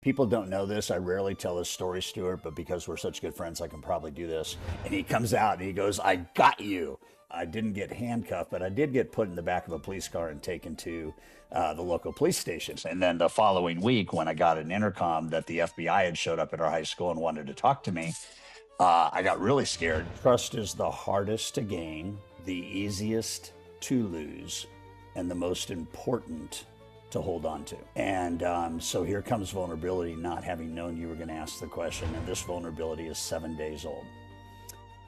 People don't know this. I rarely tell this story, Stuart, but because we're such good friends, I can probably do this. And he comes out and he goes, I got you. I didn't get handcuffed, but I did get put in the back of a police car and taken to the local police station. And then the following week, when I got an intercom that the FBI had showed up at our high school and wanted to talk to me, I got really scared. Trust is the hardest to gain, the easiest to lose, and the most important to hold on to. And so here comes vulnerability, not having known you were going to ask the question. And this vulnerability is 7 days old.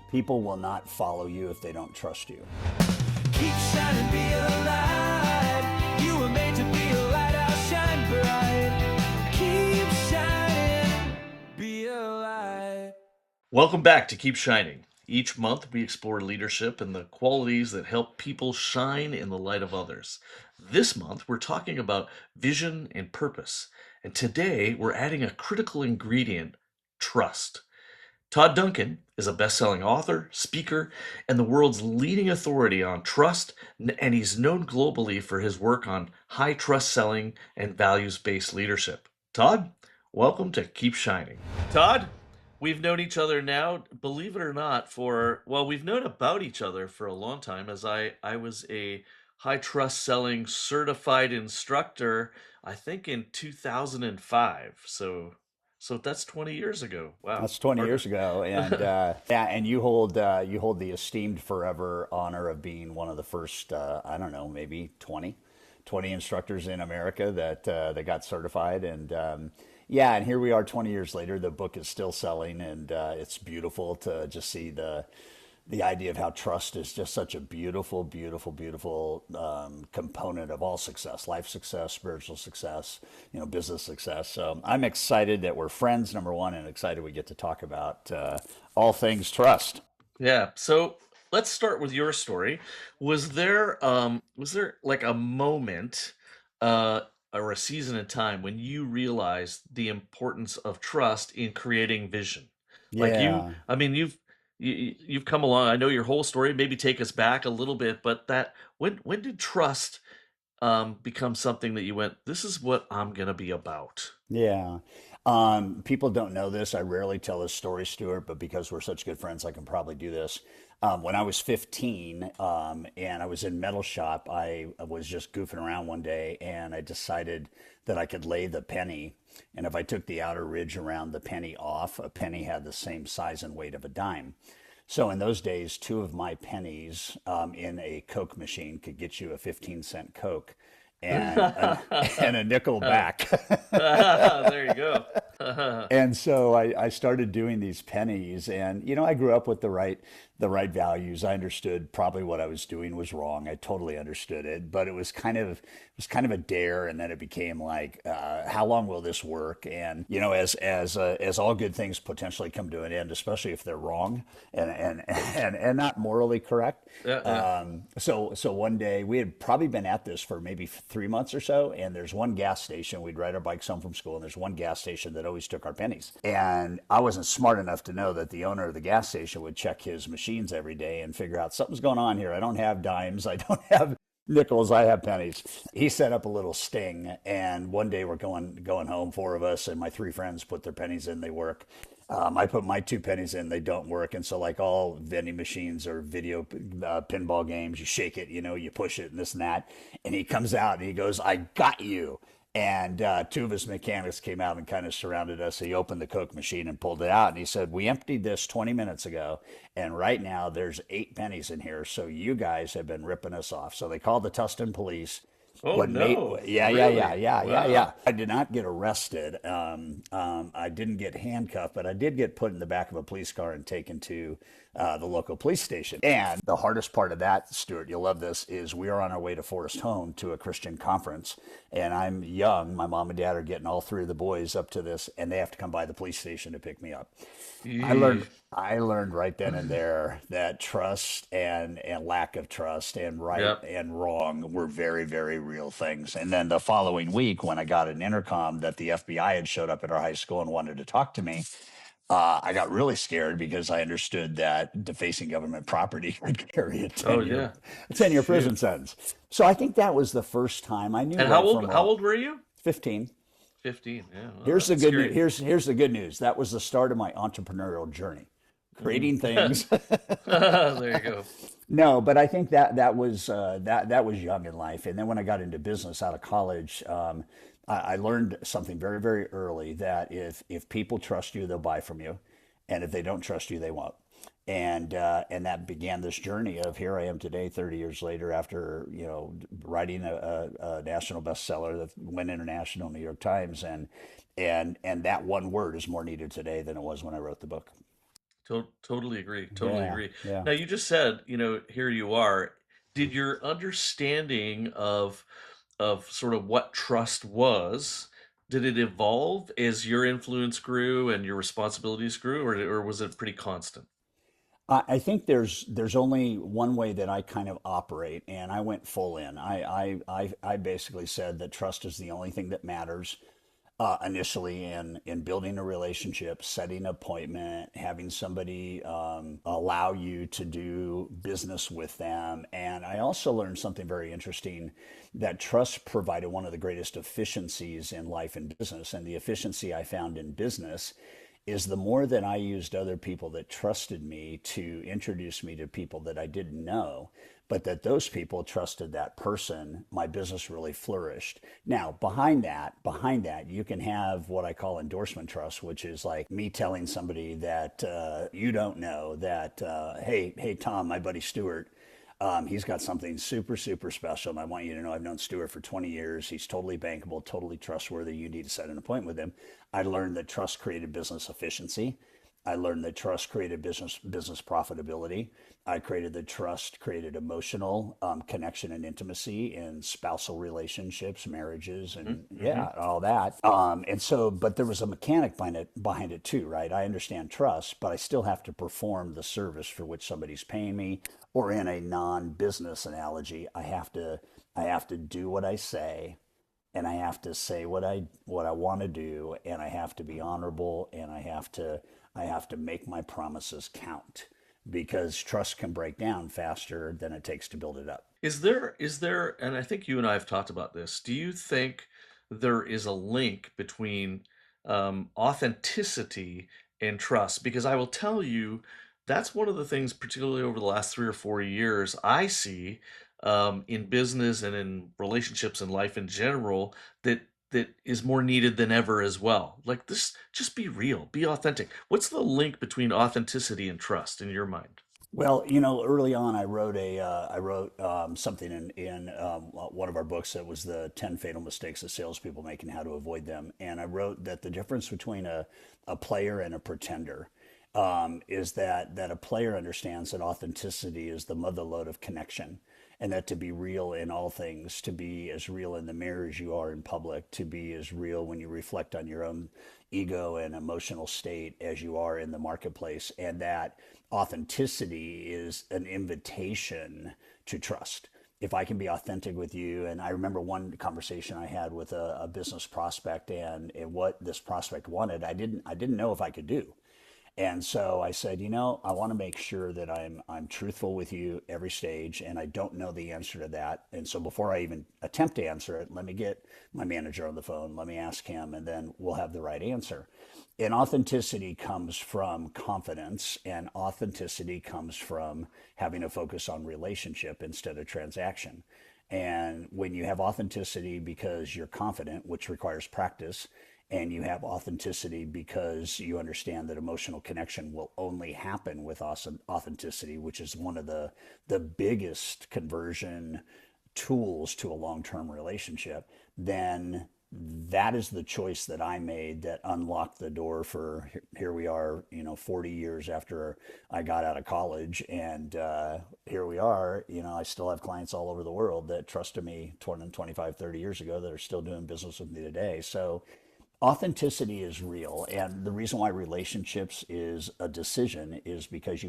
People will not follow you if they don't trust you. Keep shining, be a light. You were made to be a lighthouse, shine bright. Keep shining, be a light. Welcome back to Keep Shining. Each month we explore leadership and the qualities that help people shine in the light of others. This month we're talking about vision and purpose. And today we're adding a critical ingredient, trust. Todd Duncan is a best-selling author, speaker, and the world's leading authority on trust, and he's known globally for his work on high trust selling and values-based leadership. Todd, welcome to Keep Shining. Todd, we've known each other now, believe it or not, we've known about each other for a long time, as I was a high trust selling certified instructor, I think in 2005. So that's 20 years ago. Wow. That's 20 years ago, and yeah, and you hold the esteemed forever honor of being one of the first, I don't know, maybe 20 instructors in America that got certified, and yeah, and here we are 20 years later. The book is still selling, and it's beautiful to just see the idea of how trust is just such a beautiful, beautiful, beautiful component of all success, life success, spiritual success, business success. So I'm excited that we're friends, number one, and excited we get to talk about all things trust. Yeah. So let's start with your story. Was there like a moment uh, or a season in time when you realized the importance of trust in creating vision? Like Yeah. I mean, you've come along. I know your whole story. Maybe take us back a little bit, but that when did trust become something that you went, this is what I'm gonna be about? Yeah. People don't know this. I rarely tell this story, Stuart, but because we're such good friends, I can probably do this. When I was 15, and I was in metal shop, I was just goofing around one day and I decided that I could lay the penny. And if I took the outer ridge around the penny off, a penny had the same size and weight of a dime. So in those days, two of my pennies in a Coke machine could get you a 15-cent Coke and a nickel back. There you go. And so I started doing these pennies, and I grew up with the right values. I understood probably what I was doing was wrong. I totally understood it, but it was kind of a dare, and then it became like, how long will this work? And as all good things potentially come to an end, especially if they're wrong and not morally correct. Yeah, yeah. So one day we had probably been at this for maybe 3 months or so, and there's one gas station. We'd ride our bikes home from school, and there's one gas station that always took our pennies. And I wasn't smart enough to know that the owner of the gas station would check his machines every day and figure out something's going on here. I don't have dimes. I don't have nickels. I have pennies. He set up a little sting, and one day we're going home, four of us, and my three friends put their pennies in. They work. I put my two pennies in, they don't work. And so, like all vending machines or video pinball games, you shake it, you push it and this and that. And he comes out and he goes, I got you. And two of his mechanics came out and kind of surrounded us. He opened the Coke machine and pulled it out. And he said, we emptied this 20 minutes ago. And right now there's 8 pennies in here. So you guys have been ripping us off. So they called the Tustin police. Oh no, Yeah, yeah, yeah, really? yeah, yeah, Wow. yeah. I did not get arrested. I didn't get handcuffed, but I did get put in the back of a police car and taken to the local police station. And the hardest part of that, Stuart, you'll love this, is we are on our way to Forest Home to a Christian conference. And I'm young. My mom and dad are getting all three of the boys up to this, and they have to come by the police station to pick me up. I Yeesh. learned I learned right then and there that trust and lack of trust and right Yep. and wrong were very, very real things. And then the following week, when I got an intercom that the FBI had showed up at our high school and wanted to talk to me, I got really scared because I understood that defacing government property could carry a Oh 10-year yeah. 10-year Shoot. prison sentence. So I think that was the first time I knew And right from how wrong. old were you? 15. 15. Yeah, well, Here's the that's good news. scary. Here's the good news. That was the start of my entrepreneurial journey, Mm. creating things. There you go. No, but I think that that was young in life, and then when I got into business out of college, I learned something very very early that if people trust you, they'll buy from you, and if they don't trust you, they won't. And that began this journey of here I am today, 30 years later, after writing a national bestseller that went international, New York Times, and that one word is more needed today than it was when I wrote the book. Totally agree. Totally Yeah, agree. yeah. Now, you just said, here you are. Did your understanding of sort of what trust was, did it evolve as your influence grew and your responsibilities grew, or was it pretty constant? I think there's only one way that I kind of operate, and I went full in. I basically said that trust is the only thing that matters initially in building a relationship, setting an appointment, having somebody allow you to do business with them. And I also learned something very interesting that trust provided one of the greatest efficiencies in life and business. And the efficiency I found in business is the more that I used other people that trusted me to introduce me to people that I didn't know, but that those people trusted that person, my business really flourished. Now, behind that, you can have what I call endorsement trust, which is like me telling somebody that you don't know that, hey, Tom, my buddy Stuart, he's got something super, super special. And I want you to know I've known Stuart for 20 years. He's totally bankable, totally trustworthy. You need to set an appointment with him. I learned that trust created business efficiency. I learned that trust created business profitability. I created the trust, created emotional connection and intimacy in spousal relationships, marriages, and Mm-hmm. yeah, all that. And so, but there was a mechanic behind it too, right? I understand trust, but I still have to perform the service for which somebody's paying me. Or in a non-business analogy, I have to do what I say, and I have to say what I want to do, and I have to be honorable, and I have to make my promises count because trust can break down faster than it takes to build it up. Is there, and I think you and I have talked about this, do you think there is a link between authenticity and trust? Because I will tell you, that's one of the things, particularly over the last 3 or 4 years, I see in business and in relationships and life in general that is more needed than ever as well. Like this, just be real, be authentic. What's the link between authenticity and trust in your mind? Well, early on, I wrote something in one of our books that was the 10 fatal mistakes that salespeople make and how to avoid them. And I wrote that the difference between a player and a pretender is that a player understands that authenticity is the mother lode of connection, and that to be real in all things, to be as real in the mirror as you are in public, to be as real when you reflect on your own ego and emotional state as you are in the marketplace, and that authenticity is an invitation to trust. If I can be authentic with you, and I remember one conversation I had with a business prospect, and what this prospect wanted, I didn't know if I could do. And so I said, I want to make sure that I'm truthful with you every stage, and I don't know the answer to that. And so before I even attempt to answer it, let me get my manager on the phone, let me ask him, and then we'll have the right answer. And authenticity comes from confidence, and authenticity comes from having a focus on relationship instead of transaction. And when you have authenticity because you're confident, which requires practice, and you have authenticity because you understand that emotional connection will only happen with authenticity, which is one of the biggest conversion tools to a long-term relationship, then that is the choice that I made that unlocked the door for here we are, 40 years after I got out of college. And here we are, I still have clients all over the world that trusted me 20, 25, 30 years ago that are still doing business with me today. So authenticity is real. And the reason why relationships is a decision is because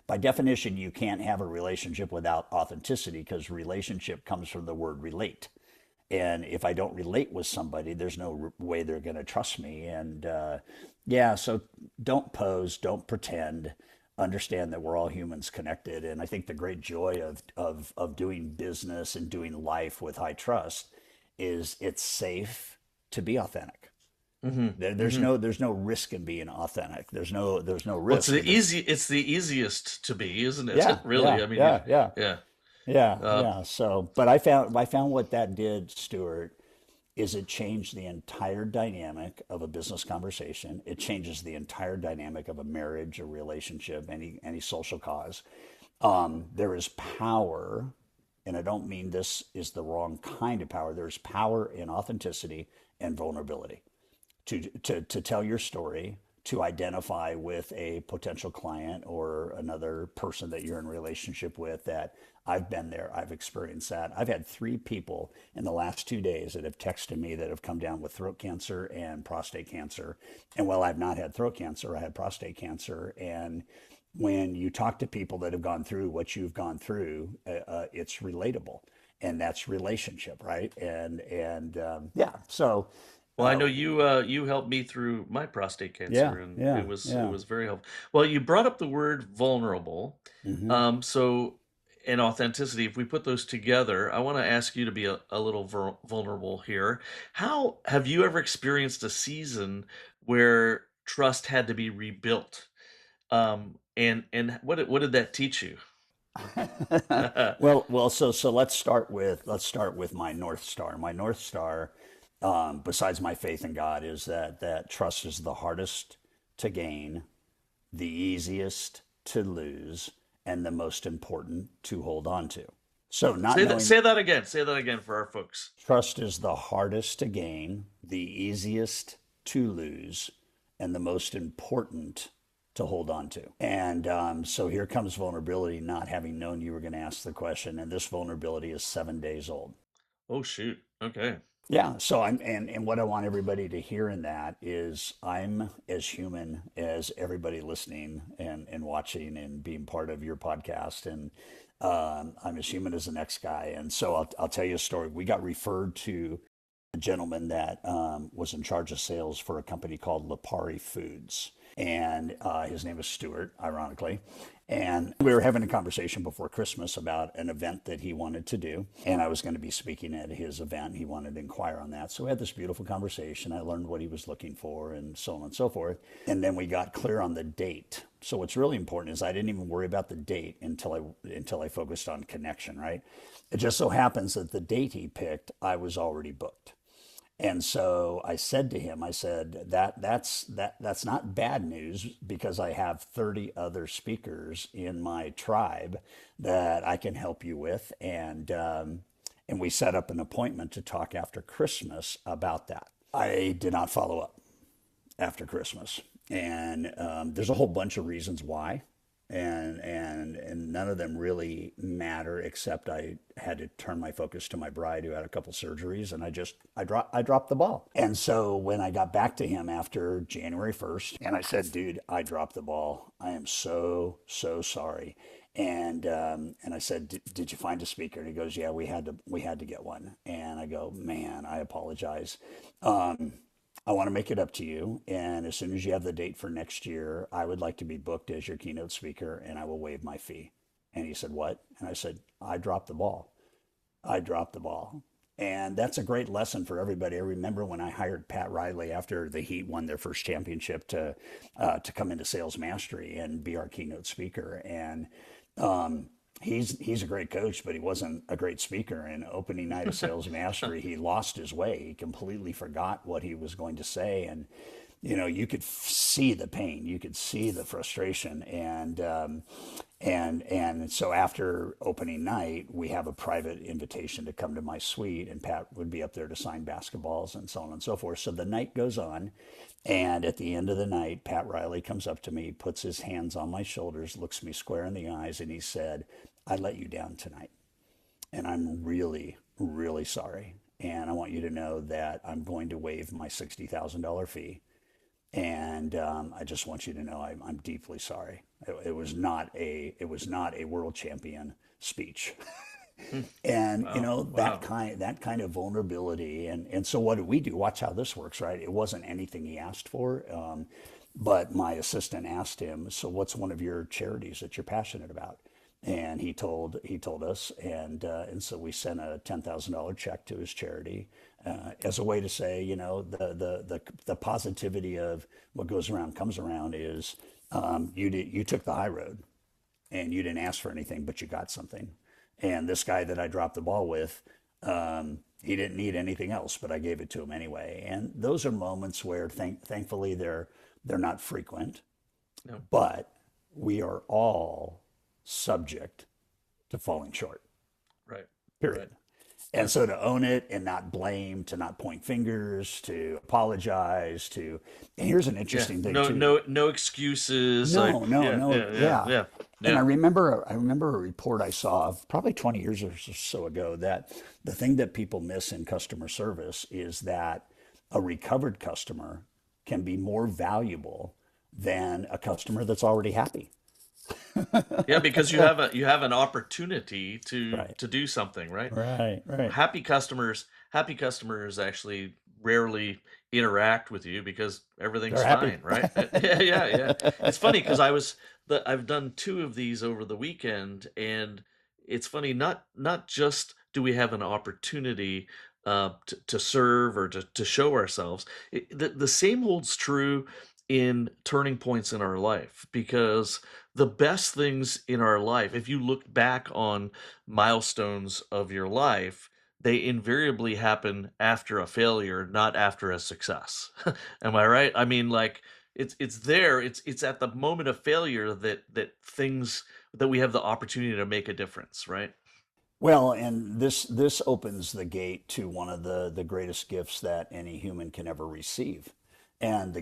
by definition, you can't have a relationship without authenticity, because relationship comes from the word relate. And if I don't relate with somebody, there's no way they're going to trust me. And yeah, so don't pose, don't pretend. Understand that we're all humans connected. And I think the great joy of doing business and doing life with high trust is it's safe, to be authentic. Hmm. Hmm. There's no risk in being authentic. There's no Well, risk. it's the easiest to be, isn't it? Yeah, Really? yeah, I mean, yeah, yeah. yeah. Yeah, Uh, yeah. So, but I found what that did, Stuart, is it changed the entire dynamic of a business conversation. It changes the entire dynamic of a marriage, a relationship, any social cause. There is power, and I don't mean this is the wrong kind of power. There's power in authenticity and vulnerability to tell your story, to identify with a potential client or another person that you're in relationship with that I've been there, I've experienced that. I've had 3 people in the last 2 days that have texted me that have come down with throat cancer and prostate cancer. And while I've not had throat cancer, I had prostate cancer. And when you talk to people that have gone through what you've gone through, it's relatable, and that's relationship, right? Yeah, so well, I uh, know you helped me through my prostate yeah, cancer, and yeah, it yeah. was very helpful. Well, you brought up the word vulnerable, Hmm. so and authenticity. If we put those together, I want to ask you to be a little vulnerable here. How have you ever experienced a season where trust had to be rebuilt? And what did that teach you? So let's start with my North Star. My North Star, besides my faith in God, is that trust is the hardest to gain, the easiest to lose, and the most important to hold on to. So not knowing. Say that again. Say that again for our folks. Trust is the hardest to gain, the easiest to lose, and the most important to hold on to. And so here comes vulnerability, not having known you were going to ask the question. And this vulnerability is 7 days old. Oh shoot. Okay. Yeah. So and what I want everybody to hear in that is I'm as human as everybody listening and watching and being part of your podcast. And I'm as human as the next guy. And so I'll tell you a story. We got referred to a gentleman that was in charge of sales for a company called Lipari Foods. And his name is Stuart, ironically. And we were having a conversation before Christmas about an event that he wanted to do. And I was going to be speaking at his event. He wanted to inquire on that. So we had this beautiful conversation. I learned what he was looking for and so on and so forth. And then we got clear on the date. So what's really important is I didn't even worry about the date until I focused on connection, right? It just so happens that the date he picked, I was already booked. And so I said to him, I said, that's not bad news because I have 30 other speakers in my tribe that I can help you with. And we set up an appointment to talk after Christmas about that. I did not follow up after Christmas. And there's a whole bunch of reasons why. And none of them really matter except I had to turn my focus to my bride who had a couple surgeries, and I dropped the ball. And so when I got back to him after January 1st, and I said, dude, I dropped the ball. I am so sorry. And I said, did you find a speaker? And he goes, yeah, we had to get one. And I go, man, I apologize. I want to make it up to you. And as soon as you have the date for next year, I would like to be booked as your keynote speaker and I will waive my fee. And he said, what? And I said, I dropped the ball. I dropped the ball. And that's a great lesson for everybody. I remember when I hired Pat Riley after the Heat won their first championship to come into Sales Mastery and be our keynote speaker. And he's a great coach, but he wasn't a great speaker. And opening night of Sales Mastery, he lost his way. He completely forgot what he was going to say, and you could see the pain, you could see the frustration, and so after opening night, we have a private invitation to come to my suite, and Pat would be up there to sign basketballs and so on and so forth. So the night goes on, and at the end of the night, Pat Riley comes up to me, puts his hands on my shoulders, looks me square in the eyes, and he said, I let you down tonight, and I'm really, really sorry. And I want you to know that I'm going to waive my $60,000 fee. And I just want you to know I'm deeply sorry. It was not a world champion speech. And Wow. that Wow. kind of vulnerability, and so what did we do? Watch how this works, right? It wasn't anything he asked for, but my assistant asked him, so what's one of your charities that you're passionate about? And he told us, and so we sent a $10,000 check to his charity as a way to say, the positivity of what goes around comes around is you took the high road and you didn't ask for anything, but you got something. And this guy that I dropped the ball with, he didn't need anything else, but I gave it to him anyway. And those are moments where, thankfully, they're not frequent, No. but we are all subject to falling short. Right. Period. Right. And so to own it and not blame, to not point fingers, to apologize, and here's an interesting thing No, too. no excuses. No, like, no, yeah, no, yeah, yeah, yeah. And Yeah. I remember a report I saw probably 20 years or so ago that the thing that people miss in customer service is that a recovered customer can be more valuable than a customer that's already happy. Yeah, because you have an opportunity to Right. do something, right? Right. Happy customers actually rarely interact with you because everything's They're happy. fine, right? Yeah, yeah, yeah. It's funny because I've done two of these over the weekend, and it's funny, not just do we have an opportunity to serve or to show ourselves. The same holds true in turning points in our life, because the best things in our life, if you look back on milestones of your life, they invariably happen after a failure, not after a success. Am I right? I mean, like, it's there. It's at the moment of failure that we have the opportunity to make a difference, right? Well, and this opens the gate to one of the greatest gifts that any human can ever receive, and the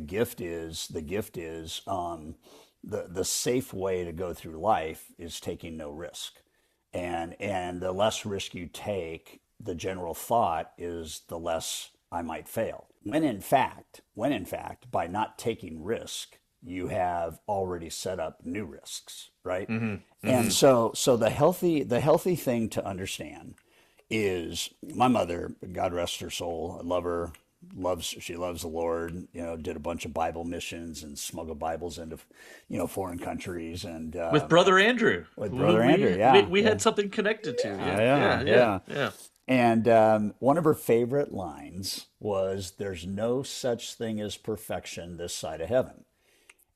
safe way to go through life is taking no risk, and the less risk you take, the general thought is the less I might fail. When in fact, by not taking risk, you have already set up new risks, right? Hmm. And Hmm. so the healthy thing to understand is my mother, God rest her soul, I love her, she loves the Lord, did a bunch of Bible missions and smuggled Bibles into, foreign countries and With Brother Andrew, with who Brother Andrew, we yeah. had something connected to. Yeah, Yeah, yeah, yeah, yeah. yeah. And one of her favorite lines was, "There's no such thing as perfection this side of heaven."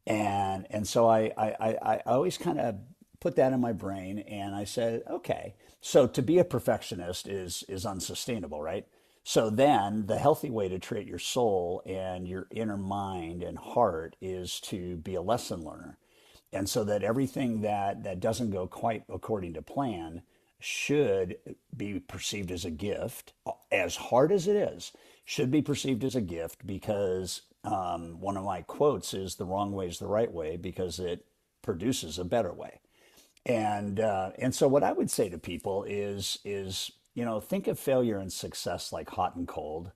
And so I always kind of put that in my brain, and I said, okay, so to be a perfectionist is unsustainable, right? So then the healthy way to treat your soul and your inner mind and heart is to be a lesson learner. And so that everything that doesn't go quite according to plan should be perceived as a gift, as hard as it is, should be perceived as a gift, because one of my quotes is, "The wrong way is the right way because it produces a better way." And so what I would say to people is think of failure and success like hot and cold,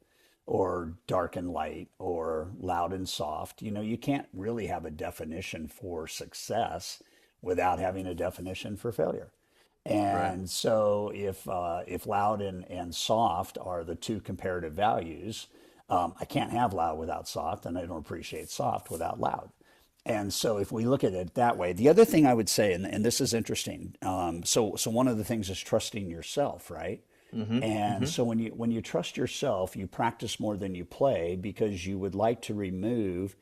or dark and light, or loud and soft. You can't really have a definition for success without having a definition for failure. Right. And so if loud and soft are the two comparative values, I can't have loud without soft, and I don't appreciate soft without loud. And so if we look at it that way, the other thing I would say, and this is interesting, so one of the things is trusting yourself, right? Hmm. And Hmm. so when you trust yourself, you practice more than you play, because you would like to remove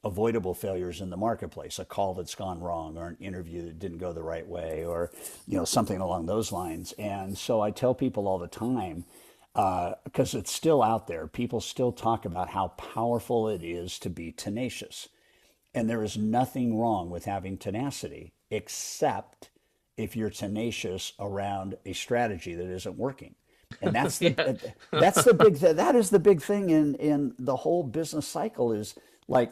avoidable failures in the marketplace, a call that's gone wrong, or an interview that didn't go the right way, or something along those lines. And so I tell people all the time, because it's still out there, people still talk about how powerful it is to be tenacious. And there is nothing wrong with having tenacity, except if you're tenacious around a strategy that isn't working. And that's the Yeah. that is the big thing in the whole business cycle, is like,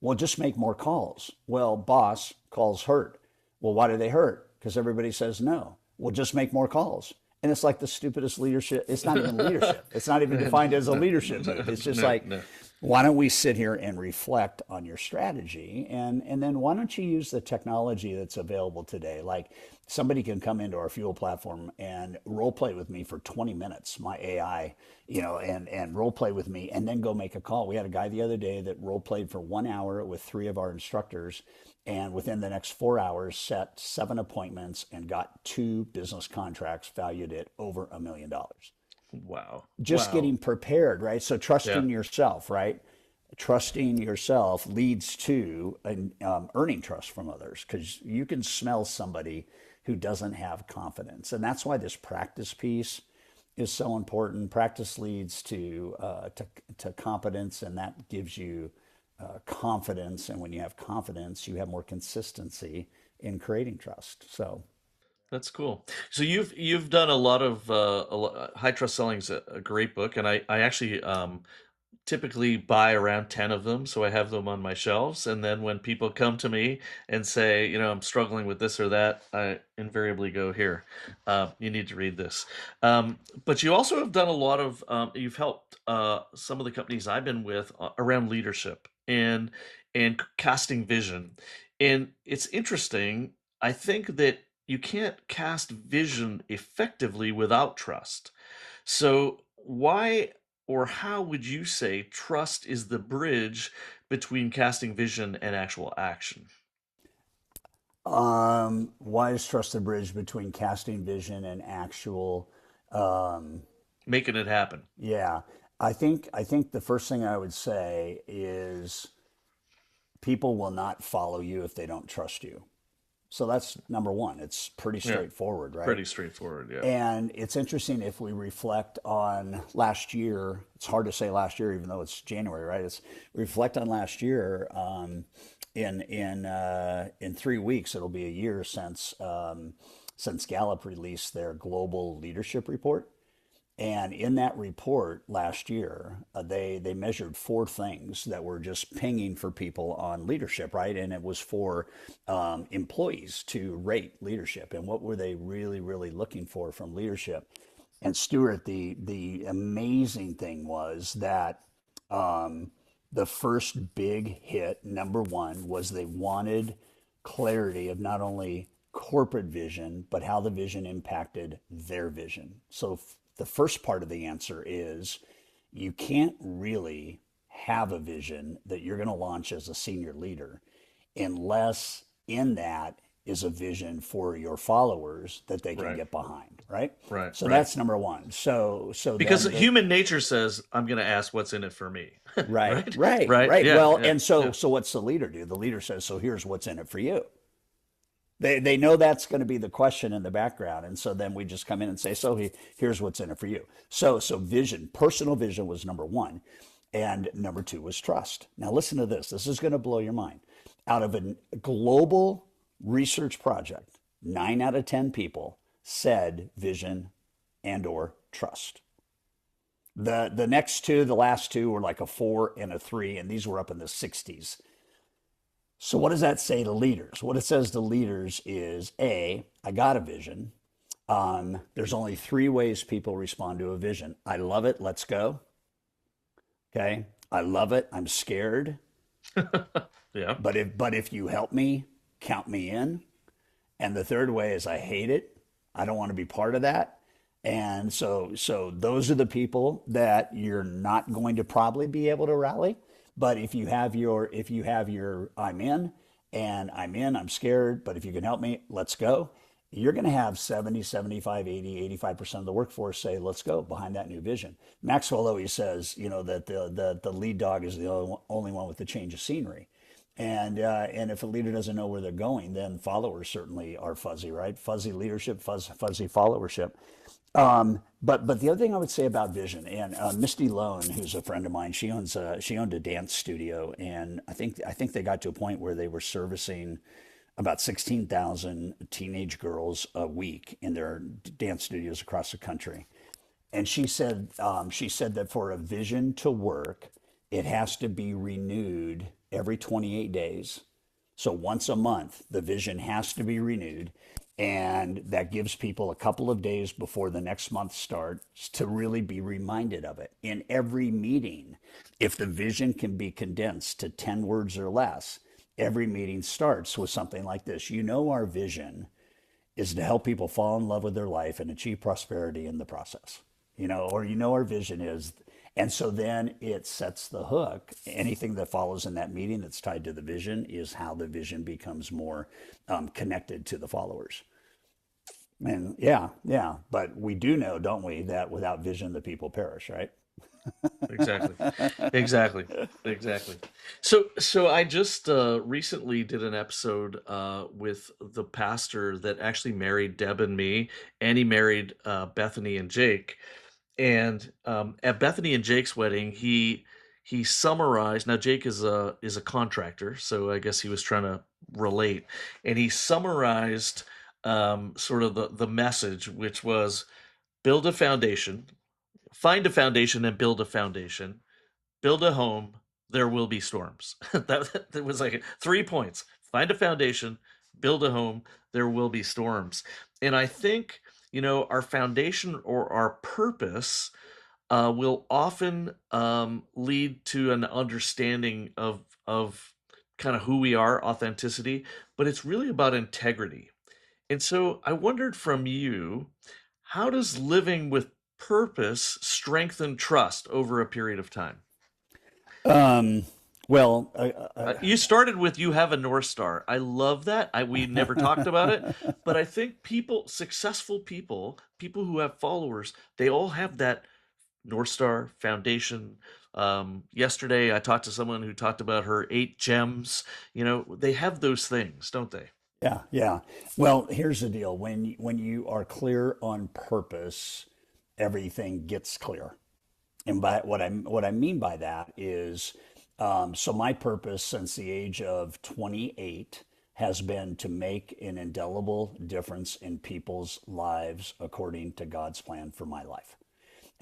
well, just make more calls. Well, boss, calls hurt. Well, why do they hurt? Because everybody says no. Well, just make more calls. And it's like the stupidest leadership. It's not even leadership. It's not even defined as a leadership move. It's just No, like, no. Why don't we sit here and reflect on your strategy, and then why don't you use the technology that's available today? Like somebody can come into our Fuel platform and role play with me for 20 minutes, my AI, and role play with me and then go make a call. We had a guy the other day that role played for 1 hour with three of our instructors, and within the next 4 hours set 7 appointments and got two business contracts valued at over $1 million. Wow. Just Wow. getting prepared, right? So Yeah. trusting yourself, right? Trusting yourself leads to earning trust from others, because you can smell somebody who doesn't have confidence. And that's why this practice piece is so important. Practice leads to competence, and that gives you confidence. And when you have confidence, you have more consistency in creating trust. So, That's cool. So you've done a lot of High Trust Selling is a great book, and I actually typically buy around 10 of them, so I have them on my shelves. And then when people come to me and say, I'm struggling with this or that, I invariably go, here, you need to read this. But you also have done a lot of, you've helped some of the companies I've been with around leadership and casting vision. And it's interesting. I think that you can't cast vision effectively without trust. So, why or how would you say trust is the bridge between casting vision and actual action? why is trust the bridge between casting vision and actual? Making it happen. Yeah, I think the first thing I would say is people will not follow you if they don't trust you. So that's number one. It's pretty Yeah, straightforward, right? pretty straightforward. Yeah. And it's interesting if we reflect on last year. It's hard to say last year, even though it's January, right? It's reflect on last year. In 3 weeks, it'll be a year since Gallup released their global leadership report. And in that report last year, they measured four things that were just pinging for people on leadership, right? And it was for employees to rate leadership, and what were they really, really looking for from leadership. And Stuart, the amazing thing was that the first big hit, number one, was they wanted clarity of not only corporate vision, but how the vision impacted their vision. So the first part of the answer is you can't really have a vision that you're going to launch as a senior leader unless in that is a vision for your followers that they can Right. get behind, right? Right. So Right. that's number one. So Because then human nature says, I'm going to ask what's in it for me. right, Right. right, Right. right. Yeah. Well, Yeah. and so Yeah. so what's the leader do? The leader says, so here's what's in it for you. They know that's going to be the question in the background, and so then we just come in and say, so here's what's in it for you. So vision, personal vision was number one, and number two was trust. Now listen to this. This is going to blow your mind. Out of a global research project, 9 out of 10 people said vision and or trust. The next two, the last two were like a 4 and a 3, and these were up in the 60s. So what does that say to leaders? What it says to leaders is, A, I got a vision. There's only three ways people respond to a vision. I love it, let's go. Okay. I love it, I'm scared. Yeah. But if you help me, count me in. And the third way is I hate it. I don't want to be part of that. And so those are the people that you're not going to probably be able to rally. But if you have your I'm scared, but if you can help me, let's go. You're going to have 70, 75, 80, 85% of the workforce say, let's go behind that new vision. Maxwell always says, that the lead dog is the only one with the change of scenery. And if a leader doesn't know where they're going, then followers certainly are fuzzy, right? Fuzzy leadership, fuzzy followership. But the other thing I would say about vision, and Misty Lone, who's a friend of mine, she owned a dance studio, and I think they got to a point where they were servicing about 16,000 teenage girls a week in their dance studios across the country. And she said that for a vision to work, it has to be renewed every 28 days. So once a month, the vision has to be renewed. And that gives people a couple of days before the next month starts to really be reminded of it. In every meeting, if the vision can be condensed to 10 words or less, every meeting starts with something like this. You know, our vision is to help people fall in love with their life and achieve prosperity in the process. Or our vision is, and so then it sets the hook. Anything that follows in that meeting that's tied to the vision is how the vision becomes more connected to the followers. And yeah, but we do know, don't we, that without vision, the people perish, right? Exactly. Exactly. Exactly. So I just recently did an episode with the pastor that actually married Deb and me, and he married Bethany and Jake. And at Bethany and Jake's wedding, he summarized. Now Jake is a contractor, so I guess he was trying to relate, and he summarized sort of the message, which was build a foundation, find a foundation, and build a foundation. Build a home, there will be storms. That was like 3 points. Find a foundation, build a home, there will be storms. And I think, our foundation or our purpose will often lead to an understanding of kind of who we are, authenticity, but it's really about integrity. And so I wondered from you, how does living with purpose strengthen trust over a period of time? Um, well, You started with you have a North Star. I love that. We never talked about it, but I think successful people, people who have followers, they all have that North Star foundation. Yesterday, I talked to someone who talked about her 8 gems. They have those things, don't they? yeah. Well, here's the deal. When you are clear on purpose, everything gets clear. And by what I mean by that is, so my purpose since the age of 28 has been to make an indelible difference in people's lives according to God's plan for my life.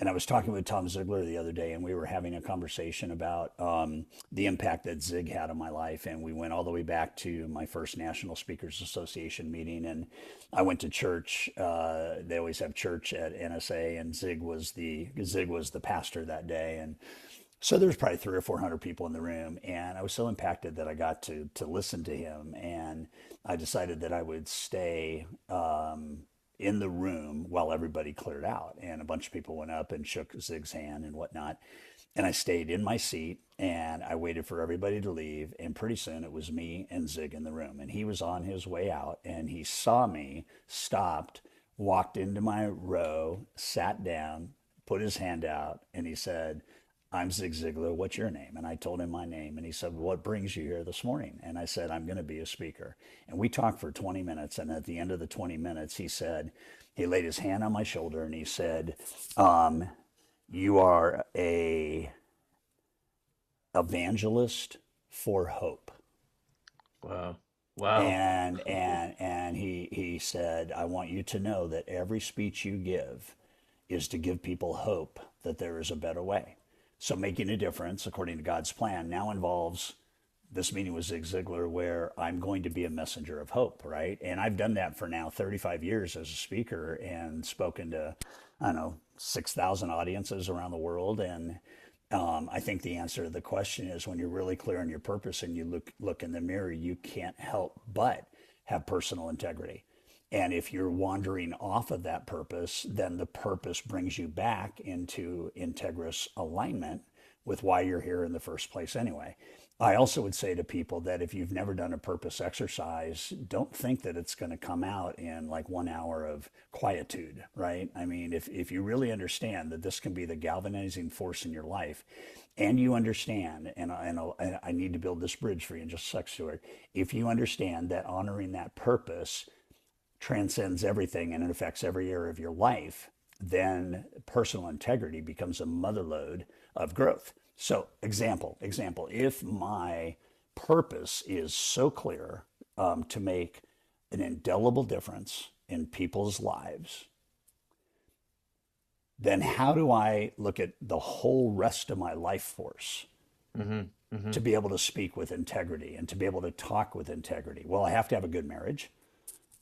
And I was talking with Tom Ziegler the other day, and we were having a conversation about the impact that Zig had on my life. And we went all the way back to my first National Speakers Association meeting. And I went to church. They always have church at NSA, and Zig was the pastor that day. And so there was probably 300 or 400 people in the room, and I was so impacted that I got to listen to him. And I decided that I would stay in the room while everybody cleared out, and a bunch of people went up and shook Zig's hand and whatnot. And I stayed in my seat and I waited for everybody to leave. And pretty soon it was me and Zig in the room. And he was on his way out and he saw me, stopped, walked into my row, sat down, put his hand out, and he said, "I'm Zig Ziglar. What's your name?" And I told him my name. And he said, "What brings you here this morning?" And I said, "I'm going to be a speaker." And we talked for 20 minutes. And at the end of the 20 minutes, he laid his hand on my shoulder and he said, "You are a evangelist for hope." Wow. Wow. And he said, "I want you to know that every speech you give is to give people hope that there is a better way." So making a difference according to God's plan now involves this meeting with Zig Ziglar where I'm going to be a messenger of hope, right? And I've done that for now 35 years as a speaker and spoken to, I don't know, 6,000 audiences around the world. And I think the answer to the question is when you're really clear on your purpose and you look in the mirror, you can't help but have personal integrity. And if you're wandering off of that purpose, then the purpose brings you back into integrous alignment with why you're here in the first place anyway. I also would say to people that if you've never done a purpose exercise, don't think that it's going to come out in like 1 hour of quietude, right? I mean, if you really understand that this can be the galvanizing force in your life, and you understand, and I need to build this bridge for you in just a sec, Stuart. If you understand that honoring that purpose transcends everything and it affects every area of your life, then personal integrity becomes a motherlode of growth. So example, if my purpose is so clear to make an indelible difference in people's lives, then how do I look at the whole rest of my life force to be able to speak with integrity and to be able to talk with integrity? Well, I have to have a good marriage.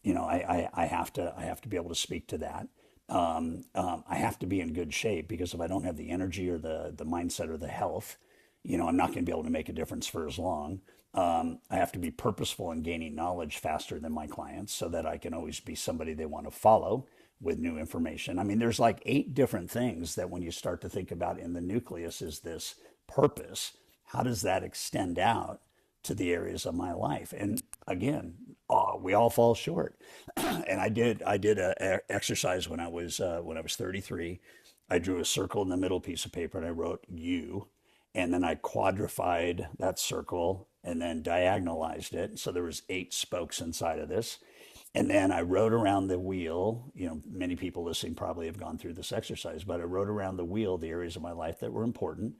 I have to be able to speak to that. I have to be in good shape, because if I don't have the energy or the mindset or the health, I'm not going to be able to make a difference for as long. I have to be purposeful in gaining knowledge faster than my clients, so that I can always be somebody they want to follow with new information. I mean, there's like 8 different things that when you start to think about in the nucleus is this purpose. How does that extend out to the areas of my life? And again, we all fall short. And I did a exercise when I was 33. I drew a circle in the middle piece of paper and I wrote you, and then I quadrified that circle and then diagonalized it. So there was 8 spokes inside of this. And then I wrote around the wheel. Many people listening probably have gone through this exercise, but I wrote around the wheel the areas of my life that were important.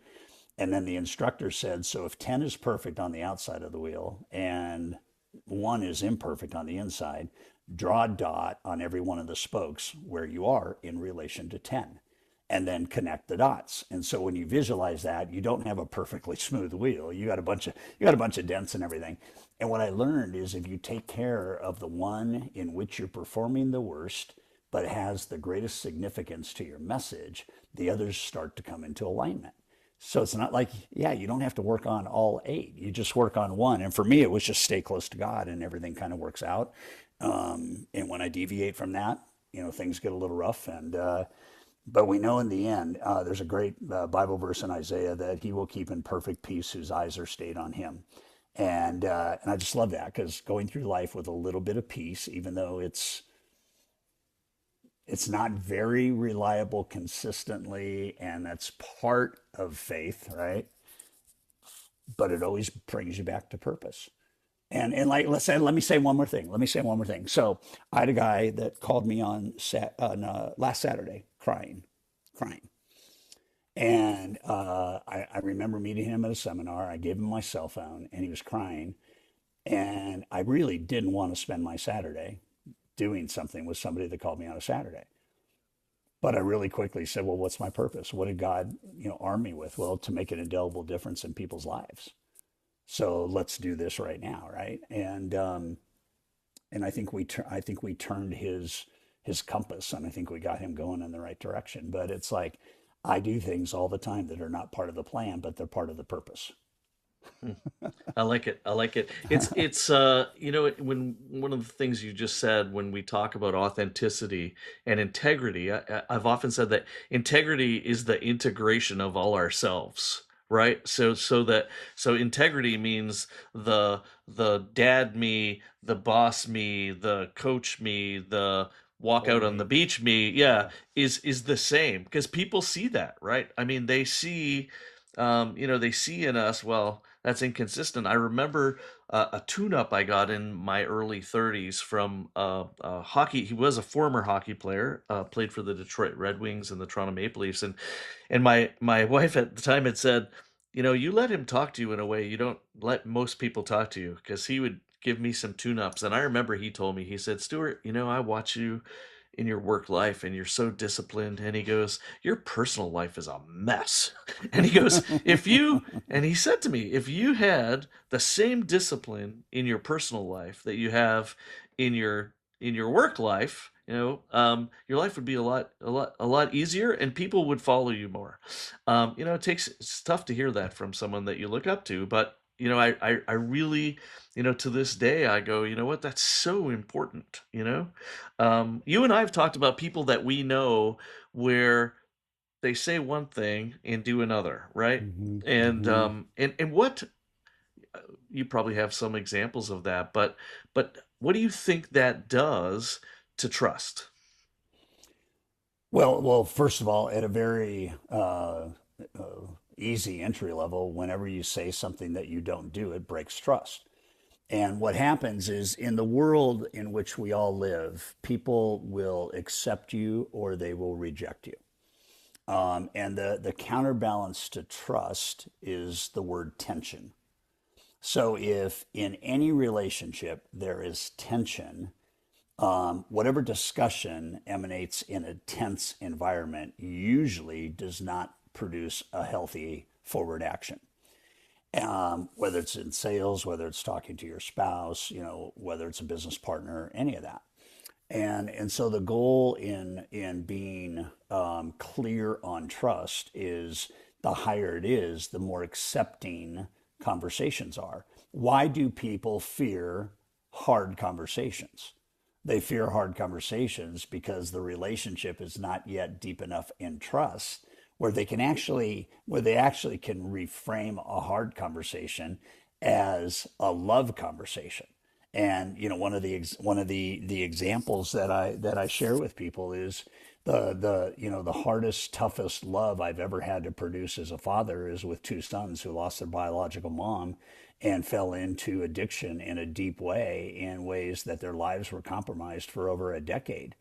And then the instructor said, so if 10 is perfect on the outside of the wheel and 1 is imperfect on the inside, draw a dot on every one of the spokes where you are in relation to 10, and then connect the dots. And so when you visualize that, you don't have a perfectly smooth wheel. You got a bunch of dents and everything. And what I learned is, if you take care of the one in which you're performing the worst, but has the greatest significance to your message, the others start to come into alignment. So it's not like, yeah, you don't have to work on all 8. You just work on one. And for me, it was just stay close to God, and everything kind of works out. And when I deviate from that, things get a little rough. But we know in the end, there's a great Bible verse in Isaiah that he will keep in perfect peace whose eyes are stayed on him. And I just love that, because going through life with a little bit of peace, even though it's not very reliable consistently, and that's part of faith, right? But it always brings you back to purpose. And like, let me say one more thing. So I had a guy that called me on last Saturday, crying. And I remember meeting him at a seminar. I gave him my cell phone, and he was crying. And I really didn't want to spend my Saturday doing something with somebody that called me on a Saturday. But I really quickly said, well, what's my purpose? What did God, arm me with? Well, to make an indelible difference in people's lives. So let's do this right now, right? And I think I think we turned his compass, and I think we got him going in the right direction. But it's like, I do things all the time that are not part of the plan, but they're part of the purpose. I like it. I like it. It's when one of the things you just said, when we talk about authenticity and integrity, I've often said that integrity is the integration of all ourselves, right? So integrity means the dad me, the boss me, the coach me, the walk out on the Totally. beach me, Yeah. yeah, is the same, because people see that, right? I mean, they see in us, well, that's inconsistent. I remember a tune-up I got in my early 30s from hockey. He was a former hockey player, played for the Detroit Red Wings and the Toronto Maple Leafs, and my wife at the time had said, you let him talk to you in a way you don't let most people talk to you, because he would give me some tune-ups. And I remember he told me, he said, Stuart, I watch you in your work life and you're so disciplined. And he goes, your personal life is a mess. And he goes, and he said to me, if you had the same discipline in your personal life that you have in your work life, your life would be a lot easier, and people would follow you more. It's tough to hear that from someone that you look up to, but I really, to this day, I go, you know what, that's so important. You and I have talked about people that we know where they say one thing and do another, right? Hmm. And Hmm. what, you probably have some examples of that, but what do you think that does to trust? Well, first of all, at a very easy entry level, whenever you say something that you don't do, it breaks trust. And what happens is, in the world in which we all live, people will accept you or they will reject you. And the counterbalance to trust is the word tension. So if in any relationship there is tension, whatever discussion emanates in a tense environment usually does not produce a healthy forward action. Whether it's in sales, whether it's talking to your spouse, whether it's a business partner, any of that. And so the goal in being clear on trust is the higher it is, the more accepting conversations are. Why do people fear hard conversations? They fear hard conversations because the relationship is not yet deep enough in trust where they actually can reframe a hard conversation as a love conversation. And one of the examples that I share with people is the hardest, toughest love I've ever had to produce as a father is with two sons who lost their biological mom and fell into addiction in a deep way, in ways that their lives were compromised for over a decade.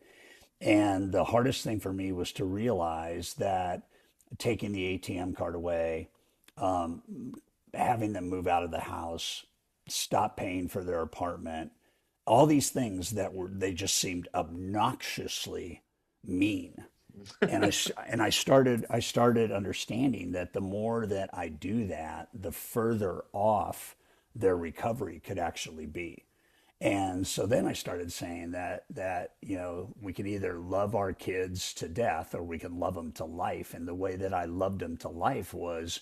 And the hardest thing for me was to realize that taking the ATM card away, having them move out of the house, stop paying for their apartment, all these things they just seemed obnoxiously mean. And I started understanding that the more that I do that, the further off their recovery could actually be. And so then I started saying that we can either love our kids to death or we can love them to life. And the way that I loved them to life was,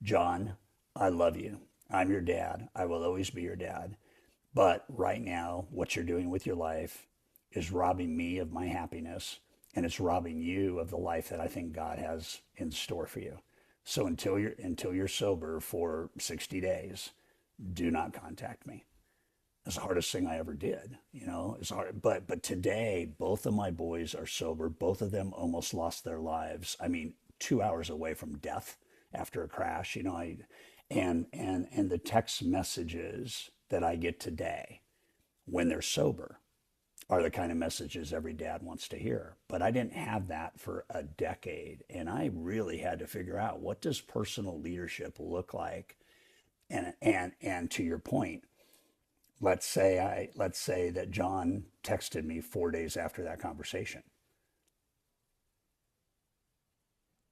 John, I love you. I'm your dad. I will always be your dad. But right now, what you're doing with your life is robbing me of my happiness, and it's robbing you of the life that I think God has in store for you. So until you're sober for 60 days, do not contact me. It's the hardest thing I ever did. It's hard. But today, both of my boys are sober. Both of them almost lost their lives. I mean, 2 hours away from death after a crash. And the text messages that I get today when they're sober are the kind of messages every dad wants to hear. But I didn't have that for a decade, and I really had to figure out, what does personal leadership look like? And to your point, let's say that John texted me 4 days after that conversation.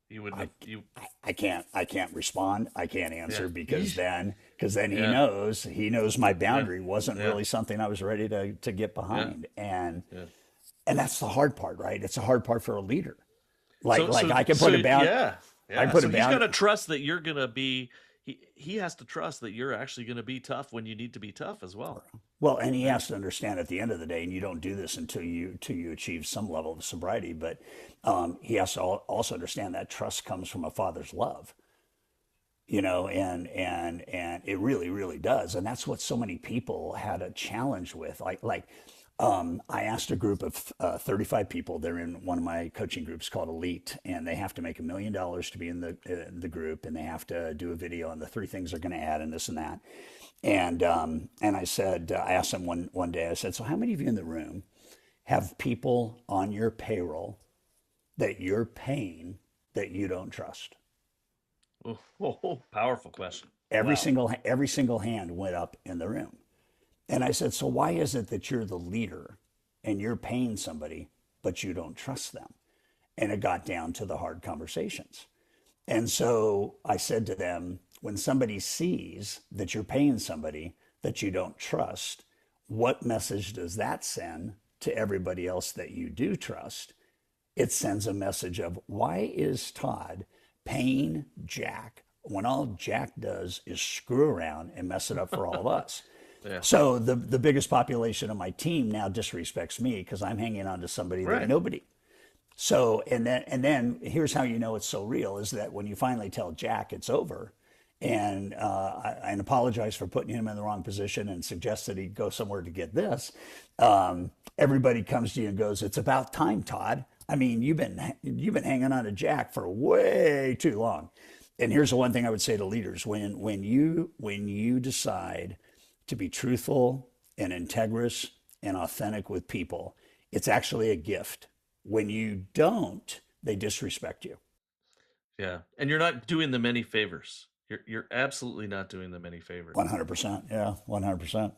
You wouldn't I, have you. I can't respond. I can't Yeah. answer because then he Yeah. knows my Yeah. boundary wasn't Yeah. really something I was ready to get Yeah. behind. And Yeah. and that's the hard part, right? It's a hard part for a leader. Like So like so I can so put a bound yeah. I Yeah. put a So he's got bound to trust that you're going to be he has to trust that you're actually going to be tough when you need to be tough as well. Well, and he Yeah. has to understand at the end of the day, and you don't do this until you achieve some level of sobriety, but he has to also understand that trust comes from a father's love, and it really, really does. And that's what so many people had a challenge with. I asked a group of 35 people. They're in one of my coaching groups called Elite, and they have to make $1 million to be in the group, and they have to do a video on the three things they're going to add and this and that. And I said, I asked them one day, I said, so how many of you in the room have people on your payroll that you're paying that you don't trust? Oh, powerful question. Every Wow. single every single hand went up in the room. And I said, so why is it that you're the leader and you're paying somebody, but you don't trust them? And it got down to the hard conversations. And so I said to them, when somebody sees that you're paying somebody that you don't trust, what message does that send to everybody else that you do trust? It sends a message of, why is Todd paying Jack when all Jack does is screw around and mess it up for all of us? Yeah. So the biggest population of my team now disrespects me because I'm hanging on to somebody that Right. nobody. So and then here's how you know it's so real is that when you finally tell Jack it's over, and apologize for putting him in the wrong position and suggest that he go somewhere to get this, everybody comes to you and goes, "It's about time, Todd. I mean, you've been hanging on to Jack for way too long." And here's the one thing I would say to leaders: when you decide to be truthful and integrous and authentic with people, it's actually a gift. When you don't, they disrespect you. Yeah. And you're not doing them any favors. You're absolutely not doing them any favors. 100%. Yeah, 100%.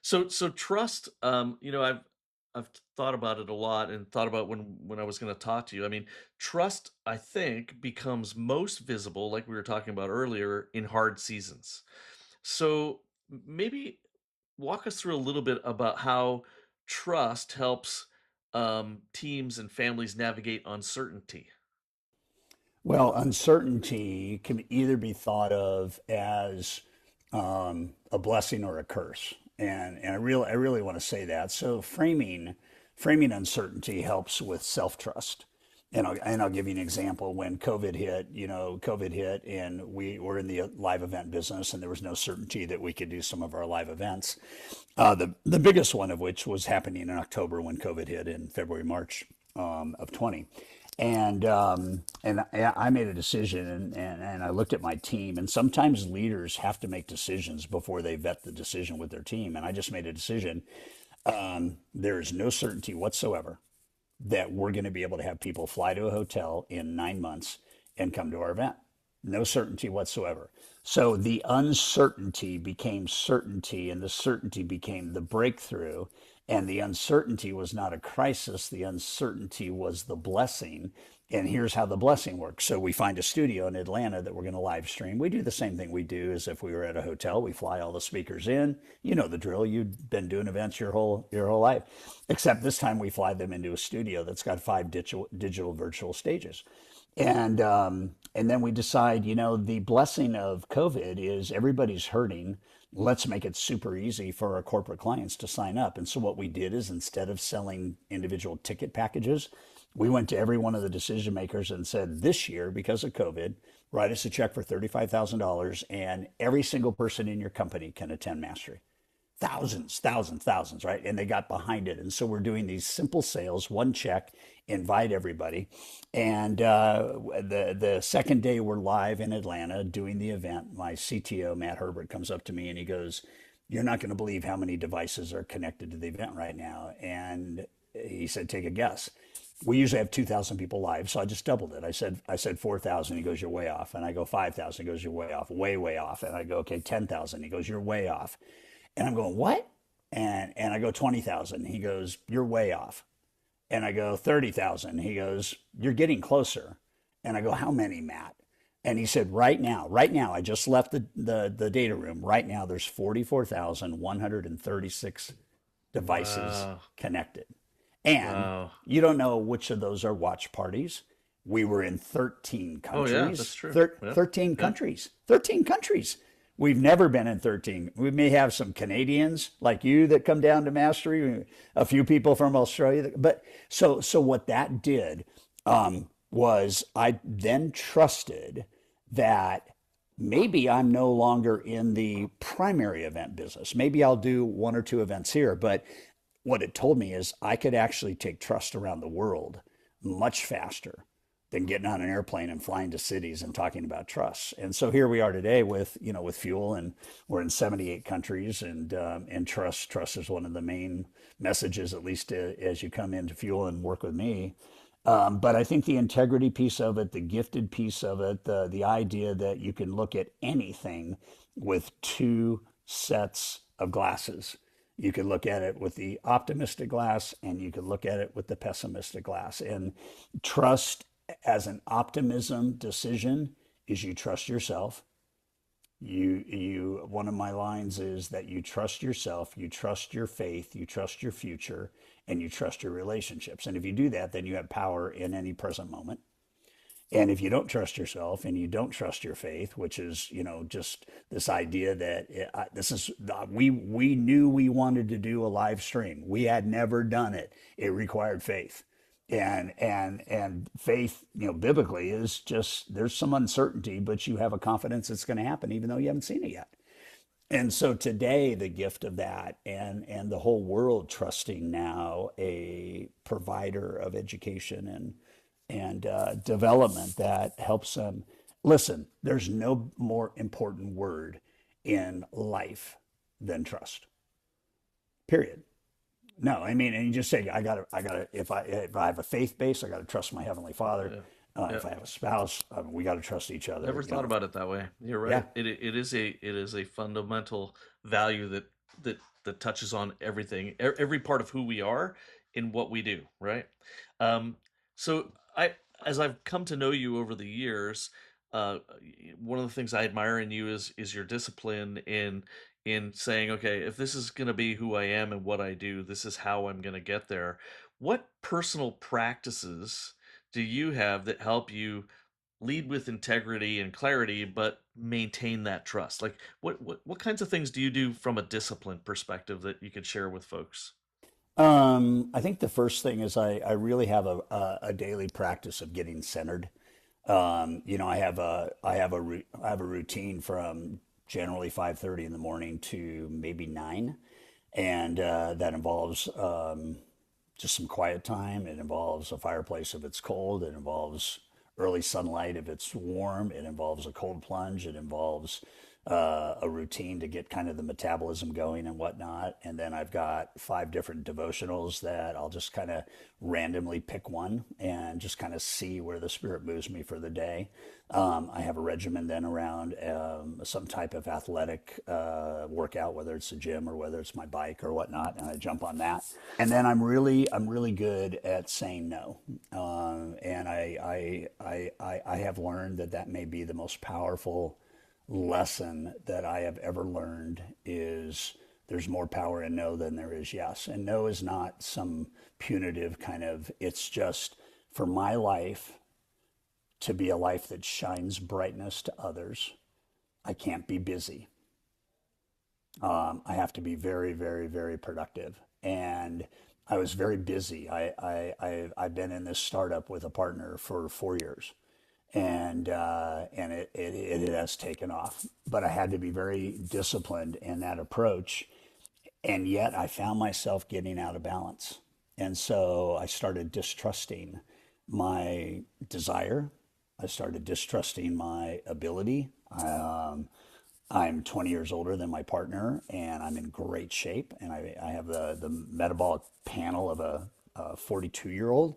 So trust, I've thought about it a lot and thought about when I was going to talk to you. I mean, trust, I think, becomes most visible, like we were talking about earlier, in hard seasons. So maybe walk us through a little bit about how trust helps teams and families navigate uncertainty? Well, uncertainty can either be thought of as a blessing or a curse, and I really want to say that. So framing uncertainty helps with self trust. And I'll give you an example. When COVID hit, and we were in the live event business, and there was no certainty that we could do some of our live events. The biggest one of which was happening in October when COVID hit in February, March of 20. And I made a decision, and I looked at my team. And sometimes leaders have to make decisions before they vet the decision with their team. And I just made a decision. There is no certainty whatsoever that we're going to be able to have people fly to a hotel in 9 months and come to our event. No certainty whatsoever. So the uncertainty became certainty, and the certainty became the breakthrough. And the uncertainty was not a crisis, the uncertainty was the blessing. And here's how the blessing works. So we find a studio in Atlanta that we're going to live stream. We do the same thing we do as if we were at a hotel. We fly all the speakers in. You know the drill. You've been doing events your whole life. Except this time we fly them into a studio that's got 5 digital virtual stages. And then we decide, the blessing of COVID is everybody's hurting. Let's make it super easy for our corporate clients to sign up. And so what we did is, instead of selling individual ticket packages, we went to every one of the decision makers and said, this year, because of COVID, write us a check for $35,000, and every single person in your company can attend mastery. Thousands, thousands, thousands, right? And they got behind it. And so we're doing these simple sales, one check, invite everybody. And the second day we're live in Atlanta doing the event, my CTO, Matt Herbert, comes up to me and he goes, you're not going to believe how many devices are connected to the event right now. And he said, take a guess. We usually have 2,000 people live, so I just doubled it. I said 4,000. He goes, you're way off. And I go 5,000. He goes, you're way off, way, way off. And I go, okay, 10,000. He goes, you're way off. And I'm going, what? And I go 20,000. He goes, you're way off. And I go 30,000. He goes, you're getting closer. And I go, how many, Matt? And he said, right now, I just left the data room. Right now, there's 44,136 devices Wow. connected. And Wow. you don't know which of those are watch parties. We were in 13 Oh yeah, that's countries. true. Yep. 13 Yep. countries. 13 countries. We've never been in 13. We may have some Canadians like you that come down to Mastery, a few people from Australia. But so what that did was I then trusted that maybe I'm no longer in the primary event business. Maybe I'll do one or two events here. But what it told me is I could actually take trust around the world much faster than getting on an airplane and flying to cities and talking about trust. And so here we are today with Fuel, and we're in 78 countries, and trust is one of the main messages, at least as you come into Fuel and work with me. But I think the integrity piece of it, the gifted piece of it, the idea that you can look at anything with two sets of glasses. You can look at it with the optimistic glass, and you can look at it with the pessimistic glass. And trust as an optimism decision is you trust yourself. You one of my lines is that you trust yourself, you trust your faith, you trust your future, and you trust your relationships. And if you do that, then you have power in any present moment. And if you don't trust yourself and you don't trust your faith, which is, just this idea that we knew we wanted to do a live stream. We had never done it. It required faith. And faith, biblically is just, there's some uncertainty, but you have a confidence it's going to happen, even though you haven't seen it yet. And so today, the gift of that, and the whole world trusting now a provider of education and development that helps them. Listen, there's no more important word in life than trust. Period. No, I mean, and you just say, if I have a faith base, I got to trust my heavenly Father. Yeah. If Yep. I have a spouse, we got to trust each other. Never thought about it that way. You're Yeah, right. It is a fundamental value that touches on everything, every part of who we are in what we do, right? Um, so as I've come to know you over the years, uh, one of the things I admire in you is your discipline in saying, okay, if this is going to be who I am and what I do, this is how I'm going to get there. What personal practices do you have that help you lead with integrity and clarity, but maintain that trust? Like, what kinds of things do you do from a discipline perspective that you could share with folks? I think the first thing is I really have a daily practice of getting centered. I have a routine from generally 5:30 in the morning to maybe 9, and that involves just some quiet time. It involves a fireplace if it's cold. It involves early sunlight if it's warm. It involves a cold plunge. It involves a routine to get kind of the metabolism going and whatnot. And then I've got 5 different devotionals that I'll just kind of randomly pick one and just kind of see where the spirit moves me for the day. I have a regimen then around some type of athletic workout, whether it's a gym or whether it's my bike or whatnot, and I jump on that. And then I'm really good at saying no, and I have learned that that may be the most powerful lesson that I have ever learned is there's more power in no than there is yes. And no is not some punitive kind of, it's just for my life to be a life that shines brightness to others. I can't be busy. I have to be very, very, very productive. And I was very busy. I've been in this startup with a partner for 4 years, and it has taken off. But I had to be very disciplined in that approach, and yet I found myself getting out of balance, and so I started distrusting my desire. I started distrusting my ability. I'm 20 years older than my partner, and I'm in great shape. And I have the metabolic panel of a 42-year-old,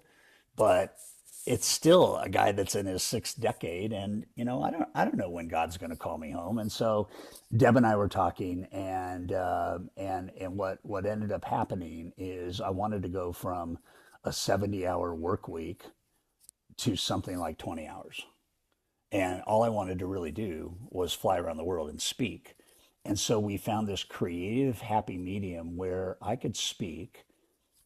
but it's still a guy that's in his 6th decade. And I don't know when God's going to call me home. And so Deb and I were talking, and what ended up happening is I wanted to go from a 70-hour work week to something like 20 hours. And all I wanted to really do was fly around the world and speak. And so we found this creative, happy medium where I could speak.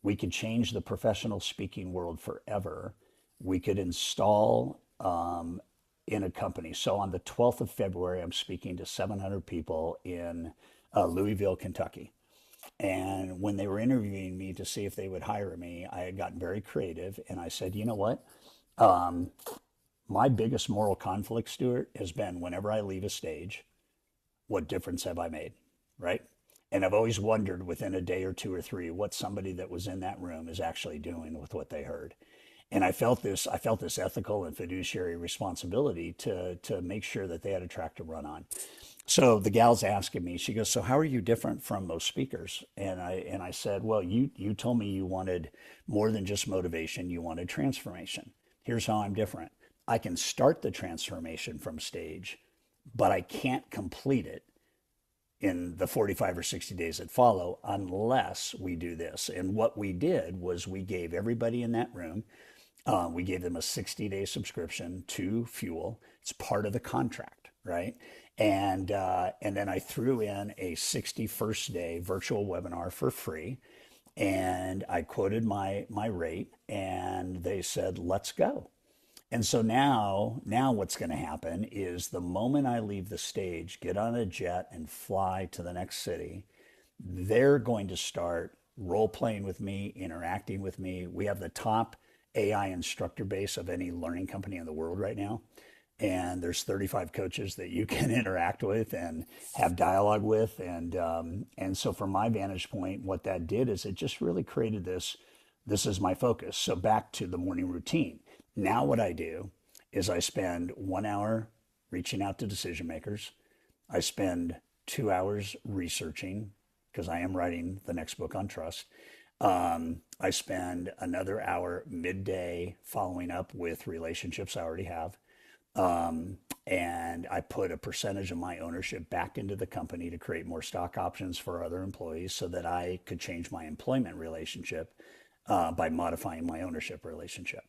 We could change the professional speaking world forever. We could install in a company. So on the 12th of February, I'm speaking to 700 people in Louisville, Kentucky. And when they were interviewing me to see if they would hire me, I had gotten very creative. And I said, you know what? My biggest moral conflict, Stuart, has been whenever I leave a stage, what difference have I made? Right? And I've always wondered within a day or 2 or 3 what somebody that was in that room is actually doing with what they heard. And I felt this ethical and fiduciary responsibility to make sure that they had a track to run on. So the gal's asking me, she goes, so how are you different from most speakers? And I said, well, you told me you wanted more than just motivation, you wanted transformation. Here's how I'm different. I can start the transformation from stage, but I can't complete it in the 45 or 60 days that follow unless we do this. And what we did was we gave everybody in that room, we gave them a 60-day subscription to Fuel. It's part of the contract, right? And then I threw in a 61st day virtual webinar for free, and I quoted my rate, and they said, let's go. And so now what's going to happen is the moment I leave the stage, get on a jet and fly to the next city, they're going to start role playing with me, interacting with me. We have the top AI instructor base of any learning company in the world right now. And there's 35 coaches that you can interact with and have dialogue with. And so from my vantage point, what that did is it just really created this is my focus. So back to the morning routine. Now what I do is I spend 1 hour reaching out to decision makers. I spend 2 hours researching because I am writing the next book on trust. I spend another hour midday following up with relationships I already have. And I put a percentage of my ownership back into the company to create more stock options for other employees so that I could change my employment relationship by modifying my ownership relationship.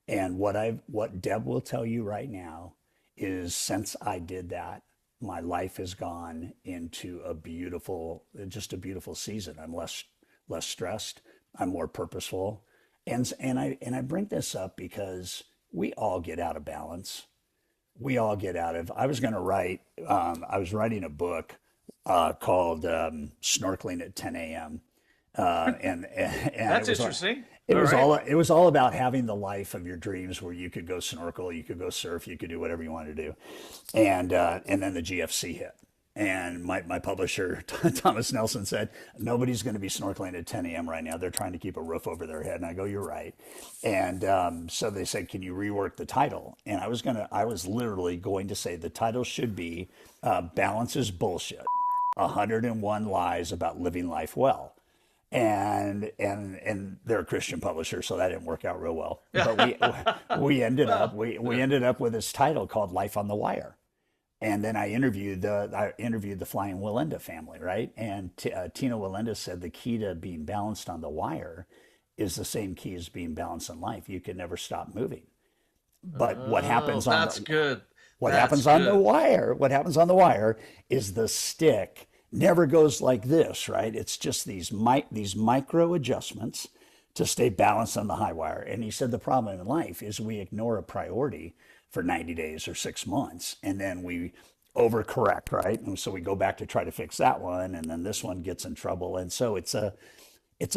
And what Deb will tell you right now is since I did that, my life has gone into just a beautiful season. I'm less stressed. I'm more purposeful. And I bring this up because we all get out of balance. We all get out of. I was going to write. I was writing a book called "Snorkeling at 10 a.m." And That's interesting. it All was right. all it was all about having the life of your dreams, where you could go snorkel, you could go surf, you could do whatever you wanted to do, and then the GFC hit. And my publisher, Thomas Nelson, said, nobody's going to be snorkeling at 10 a.m. right now. They're trying to keep a roof over their head. And I go, you're right. And so they said, can you rework the title? And I was literally going to say the title should be Balance is Bullshit, 101 Lies About Living Life Well. And they're a Christian publisher, so that didn't work out real well. But we ended up we ended up with this title called Life on the Wire. And then I interviewed the Flying Willenda family, right? And Tina Willenda said the key to being balanced on the wire is the same key as being balanced in life. You can never stop moving. But what happens on That's good. what That's happens on the good. wire? What happens on the wire is the stick never goes like this, right? It's just these micro adjustments to stay balanced on the high wire. And he said the problem in life is we ignore a priority for 90 days or 6 months, and then we overcorrect, right? And so we go back to try to fix that one, and then this one gets in trouble. And so it's a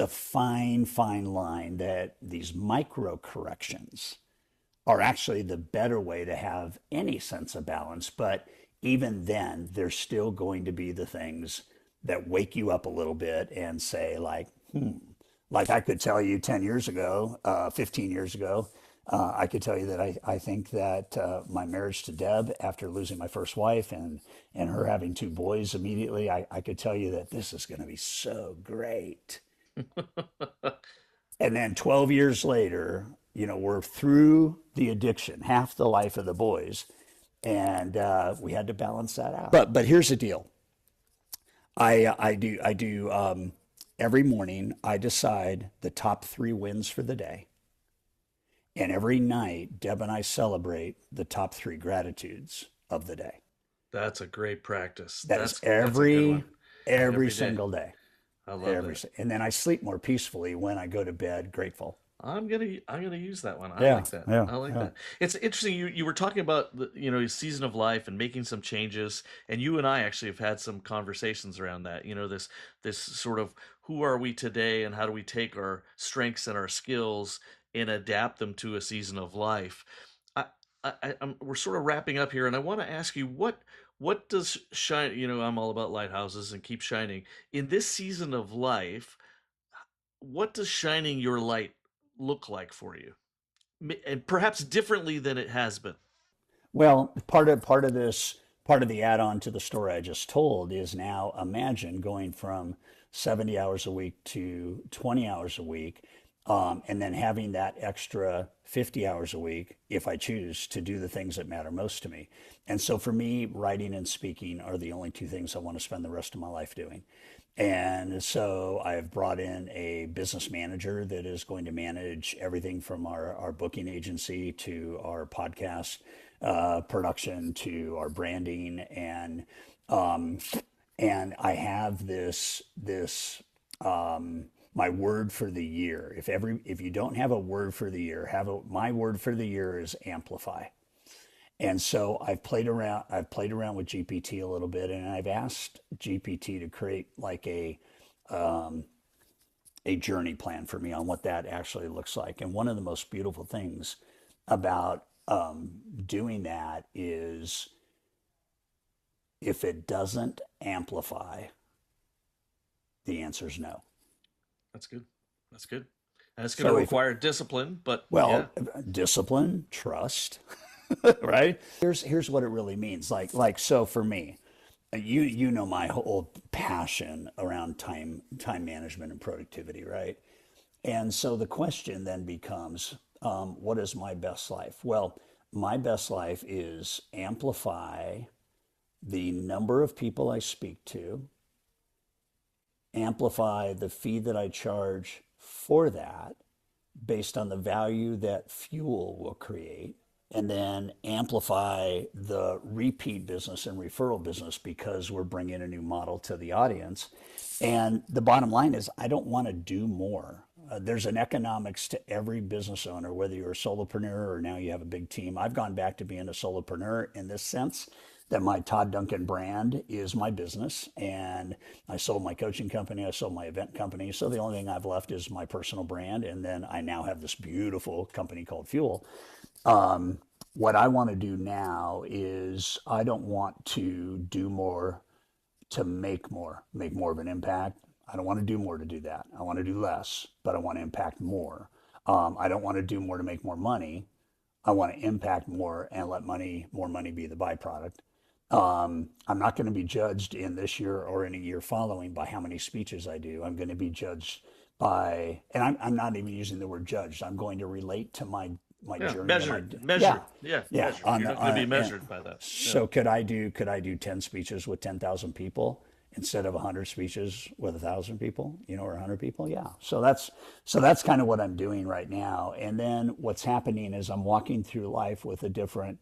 fine line that these micro corrections are actually the better way to have any sense of balance. But even then, there's still going to be the things that wake you up a little bit and say, like I could tell you 10 years ago, 15 years ago, I could tell you that I think that my marriage to Deb, after losing my first wife and her having two boys immediately, I could tell you that this is going to be so great. And then 12 years later, we're through the addiction, half the life of the boys, and we had to balance that out. But here's the deal. I do every morning. I decide the top 3 wins for the day, and every night Deb and I celebrate the top 3 gratitudes of the day. That's a great practice. That is That's a good one. every Every day. single day, I love that. and then I sleep more peacefully when I go to bed grateful. I'm gonna use that one. I Yeah, like that. yeah, I like yeah. that. It's interesting. You were talking about your season of life and making some changes, and you and I actually have had some conversations around that. This sort of who are we today, and how do we take our strengths and our skills and adapt them to a season of life. I, we're sort of wrapping up here, and I want to ask you what does shine. I'm all about lighthouses and keep shining in this season of life. What does shining your light look like for you? And perhaps differently than it has been. Well, part of the add-on to the story I just told is, now imagine going from 70 hours a week to 20 hours a week, and then having that extra 50 hours a week if I choose to do the things that matter most to me. And so for me, writing and speaking are the only 2 things I want to spend the rest of my life doing. And so I've brought in a business manager that is going to manage everything from our booking agency to our podcast production to our branding, um, and I have my word for the year. If you don't have a word for the year, my word for the year is amplify. And so I've played around. I've played around with GPT a little bit, and I've asked GPT to create like a journey plan for me on what that actually looks like. And one of the most beautiful things about doing that is, if it doesn't amplify, the answer is no. That's good. That's good. And it's going to So if require discipline, but yeah. Well, discipline, trust, right? Here's what it really means. So for me, you know my whole passion around time management and productivity, right? And so the question then becomes, what is my best life? Well, my best life is amplify the number of people I speak to, amplify the fee that I charge for that based on the value that fuel will create, and then amplify the repeat business and referral business because we're bringing a new model to the audience. And the bottom line is, I don't want to do more. There's an economics to every business owner, whether you're a solopreneur or now you have a big team. I've gone back to being a solopreneur in this sense that my Todd Duncan brand is my business. And I sold my coaching company, I sold my event company. So the only thing I've left is my personal brand. And then I now have this beautiful company called Fuel. What I want to do now is I don't want to do more to make more of an impact. I don't want to do more to do that. I want to do less, but I want to impact more. I don't want to do more to make more money. I want to impact more and let more money be the byproduct. I'm not going to be judged in this year or in a year following by how many speeches I do. I'm going to be judged by, and I'm not even using the word judged. I'm going to relate to my Yeah, journey. measured, Yeah, measured. You're going to be measured by that. Yeah. so could I do 10 speeches with 10,000 people instead of 100 speeches with 1,000 people, or 100 people? Yeah. So that's kind of what I'm doing right now. And then what's happening is I'm walking through life with a different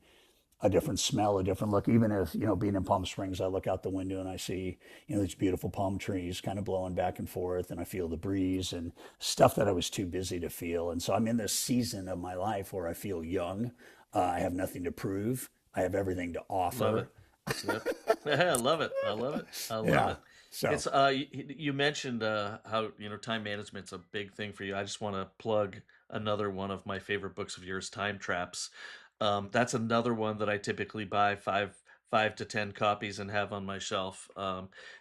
smell, a different look. Even if, being in Palm Springs, I look out the window and I see, these beautiful palm trees kind of blowing back and forth, and I feel the breeze and stuff that I was too busy to feel. And so I'm in this season of my life where I feel young. I have nothing to prove. I have everything to Love offer. it. Yep. I love it. I love it. I love Yeah. it. So It's you mentioned how time management's a big thing for you. I just want to plug another one of my favorite books of yours, Time Traps. That's another one that I typically buy five to 10 copies and have on my shelf.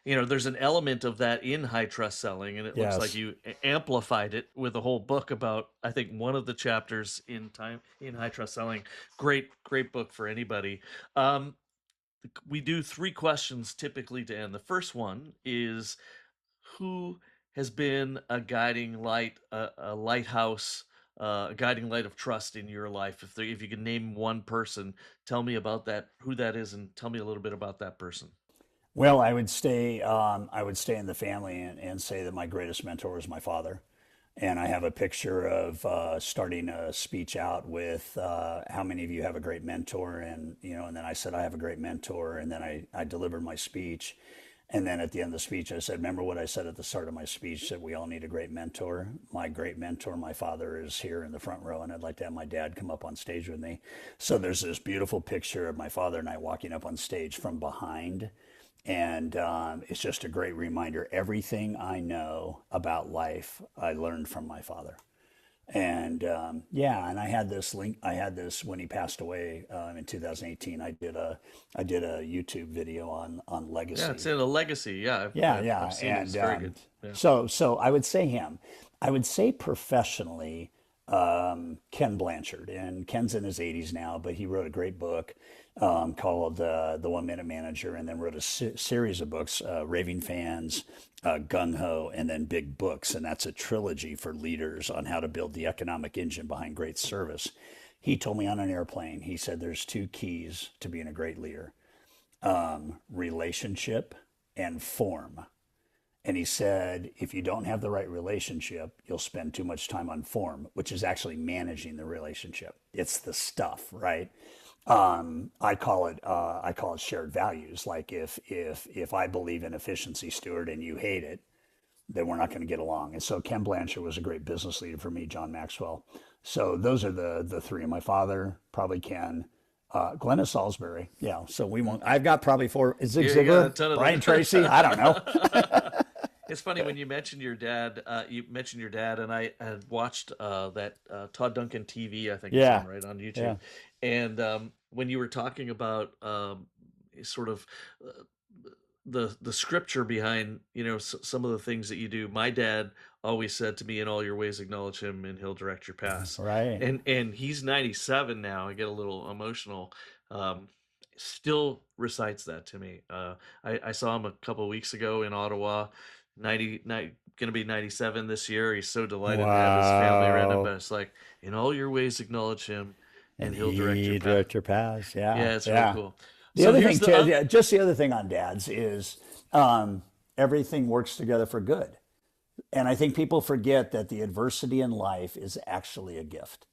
There's an element of that in high trust selling, and it looks like yes. you amplified it with a whole book about, I think, one of the chapters in high trust selling. Great book for anybody. Um, we do three questions typically to end. The first one is, who has been a guiding light, a lighthouse, a guiding light of trust in your life? If you can name one person, tell me about that, who that is, and tell me a little bit about that person. Well, I would stay in the family and say that my greatest mentor is my father. And I have a picture of starting a speech out with how many of you have a great mentor, and then I said I have a great mentor, and then I delivered my speech, and then at the end of the speech I said, remember what I said at the start of my speech, that we all need a great mentor. My great mentor, my father, is here in the front row, and I'd like to have my dad come up on stage with me. So there's this beautiful picture of my father and I walking up on stage from behind. And it's just a great reminder. Everything I know about life, I learned from my father. And yeah, and I had this link. I had this when he passed away in 2018. I did a YouTube video on Yeah, it's legacy. in a legacy. Yeah, Yeah, I've yeah, seen it. It's and very good. Yeah. so I would say him. I would say professionally, Ken Blanchard, and Ken's in his 80s now, but he wrote a great book called The 1 Minute Manager, and then wrote a series of books, Raving Fans, Gung Ho, and then Big Books, and that's a trilogy for leaders on how to build the economic engine behind great service. He told me on an airplane, he said there's two keys to being a great leader: relationship and form. And he said, if you don't have the right relationship, you'll spend too much time on form, which is actually managing the relationship. It's the stuff, right? I call it shared values. Like if I believe in efficiency, Stuart, and you hate it, then we're not going to get along. And so Ken Blanchard was a great business leader for me, John Maxwell. So those are the three. My father, probably Ken, Glenna Salisbury. Yeah. So we won't. I've got probably four. Zig You got a Ziglar, ton of Brian Tracy. I don't know. them. It's funny when you mentioned your dad. You mentioned your dad, and I had watched that Todd Duncan TV. I think it's Yeah. on right on Yeah. YouTube. And when you were talking about sort of uh, the scripture behind some of the things that you do, my dad always said to me, "In all your ways, acknowledge him, and he'll direct your paths." Right. And he's 97 now. I get a little emotional. Um, Still recites that to me. I saw him a couple of weeks ago in Ottawa. 90, going to be 97 this year. He's so delighted to have his family around him. Wow. But it's like, in all your ways, acknowledge him, And and he'll direct your he path. direct your paths. Yeah. Yeah, it's really Yeah. cool. The So other here's thing the too, yeah, just the other thing on dads is everything works together for good. And I think people forget that the adversity in life is actually a gift.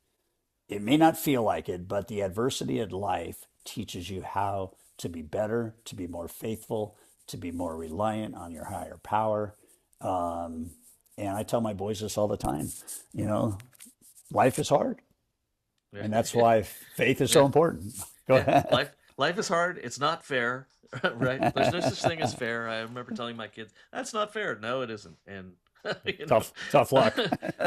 It may not feel like it, but the adversity in life teaches you how to be better, to be more faithful, to be more reliant on your higher power. Um, And I tell my boys this all the time, you know, life is hard. Yeah. And that's why faith is so Yeah. important. Go Yeah. ahead. Life is hard. It's not fair, right? There's no such thing as fair. I remember telling my kids, that's not fair. No, it isn't. And Tough luck.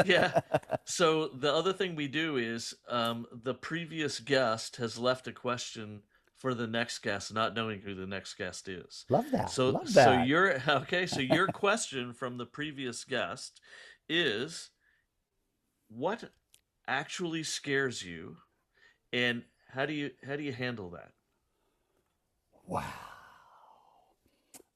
yeah. So the other thing we do is the previous guest has left a question for the next guest, not knowing who the next guest is. Love that. So Love so that. your okay, so your question from the previous guest is what actually scares you and how do you handle that? Wow.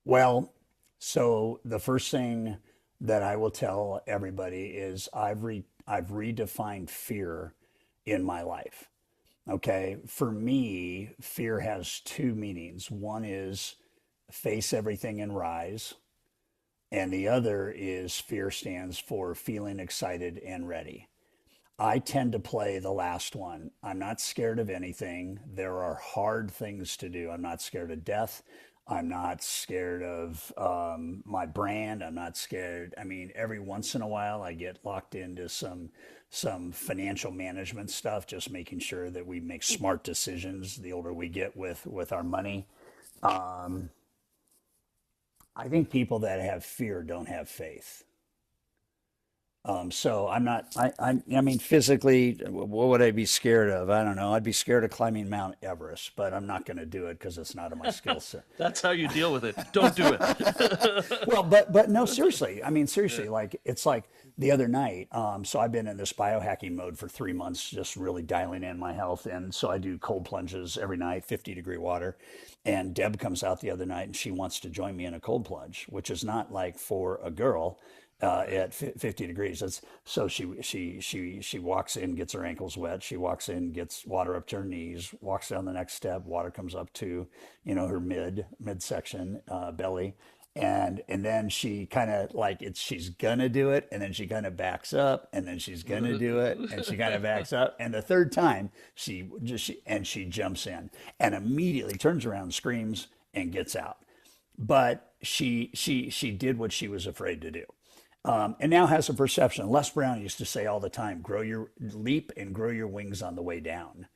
Well, so the first thing that I will tell everybody is I've redefined fear in my life. Okay. For me, fear has two meanings. One is face everything and rise. And the other is fear stands for feeling excited and ready. I tend to play the last one. I'm not scared of anything. There are hard things to do. I'm not scared of death. I'm not scared of my brand. I'm not scared. I mean, every once in a while, I get locked into some financial management stuff, just making sure that we make smart decisions the older we get with our money. Um, I think people that have fear don't have faith. So I'm not, I mean, physically, what would I be scared of? I don't know. I'd be scared of climbing Mount Everest, but I'm not going to do it because it's not in my skill set. That's how you deal with it. Don't do it. Well, but no, seriously. I mean, Yeah. seriously, like it's like the other night. So I've been in this biohacking mode for 3 months, just really dialing in my health. And so I do cold plunges every night, 50-degree water. And Deb comes out the other night and she wants to join me in a cold plunge, which is not like for a girl at 50 degrees. So she walks in, gets her ankles wet. She walks in, gets water up to her knees, walks down the next step. Water comes up to, her midsection, belly. And then she kind of like she's gonna do it, and then she kind of backs up, and then she's gonna do it, and she kind of backs up, and the third time she jumps in and immediately turns around, screams, and gets out. But she did what she was afraid to do. And now has a perception. Les Brown used to say all the time, grow your leap and grow your wings on the way down.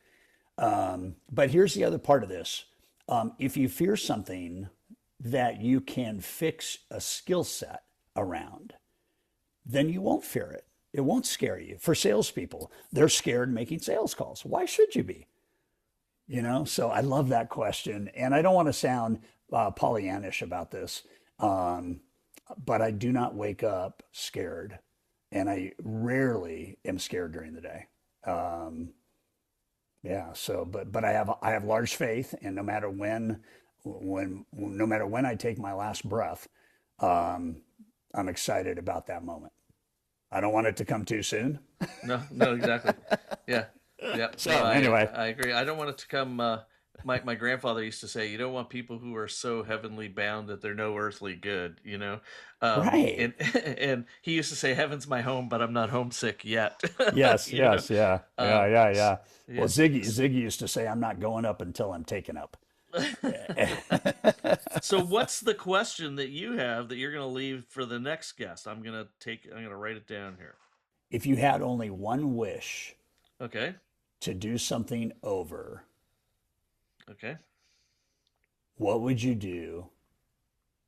But here's the other part of this. If you fear something that you can fix a skill set around, then you won't fear it. It won't scare you. For salespeople, they're scared making sales calls. Why should you be? So I love that question. And I don't want to sound Pollyannish about this. But I do not wake up scared, and I rarely am scared during the day. Yeah. So, but I have large faith, and no matter when I take my last breath, I'm excited about that moment. I don't want it to come too soon. No, no, exactly. Yeah. Yeah. So No, anyway, I agree. I don't want it to come my grandfather used to say, you don't want people who are so heavenly bound that they're no earthly good. right. And and he used to say, heaven's my home, but I'm not homesick yet. Yes. you know. Yes. Yeah. Yeah. Um, Yeah. s- Yeah. Well, yeah. Ziggy used to say, "I'm not going up until I'm taken up." So what's the question that you have that you're going to leave for the next guest? I'm going to write it down here. If you had only one wish Okay. to do something over, Okay. what would you do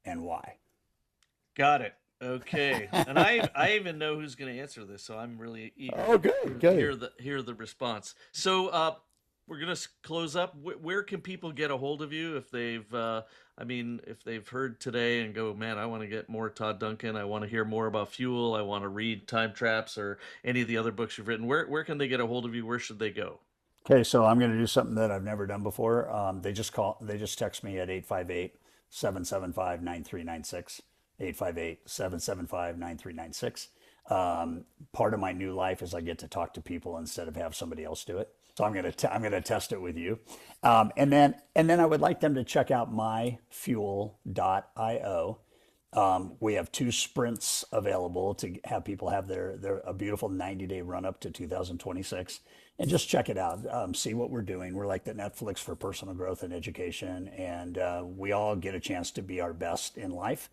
and why? Got it. Okay. And I even know who's going to answer this, so I'm really eager Oh, to good, hear good. the response. So we're going to close up. Where can people get a hold of you if they've heard today and go, man, I want to get more Todd Duncan. I want to hear more about fuel. I want to read Time Traps or any of the other books you've written. Where can they get a hold of you? Where should they go? Okay, so I'm going to do something that I've never done before. They just text me at 858-775-9396. 858-775-9396. Part of my new life is I get to talk to people instead of have somebody else do it. So I'm gonna test it with you, and then I would like them to check out myfuel.io. We have 2 sprints available to have people have their a beautiful 90-day run up to 2026, and just check it out. See what we're doing. We're like the Netflix for personal growth and education, and we all get a chance to be our best in life.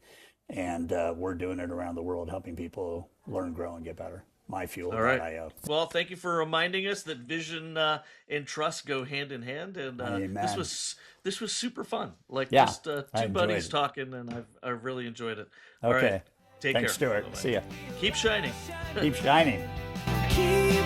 And we're doing it around the world, helping people learn, grow, and get better. All right. MyFuel.io. Well, thank you for reminding us that vision and trust go hand in hand. And Amen. this was super fun. Like Yeah, just I two buddies enjoyed it. talking, and I've really enjoyed it. All Okay. right. Take Thanks, care. Stuart. Bye-bye. See ya. Keep shining. Keep shining. Keep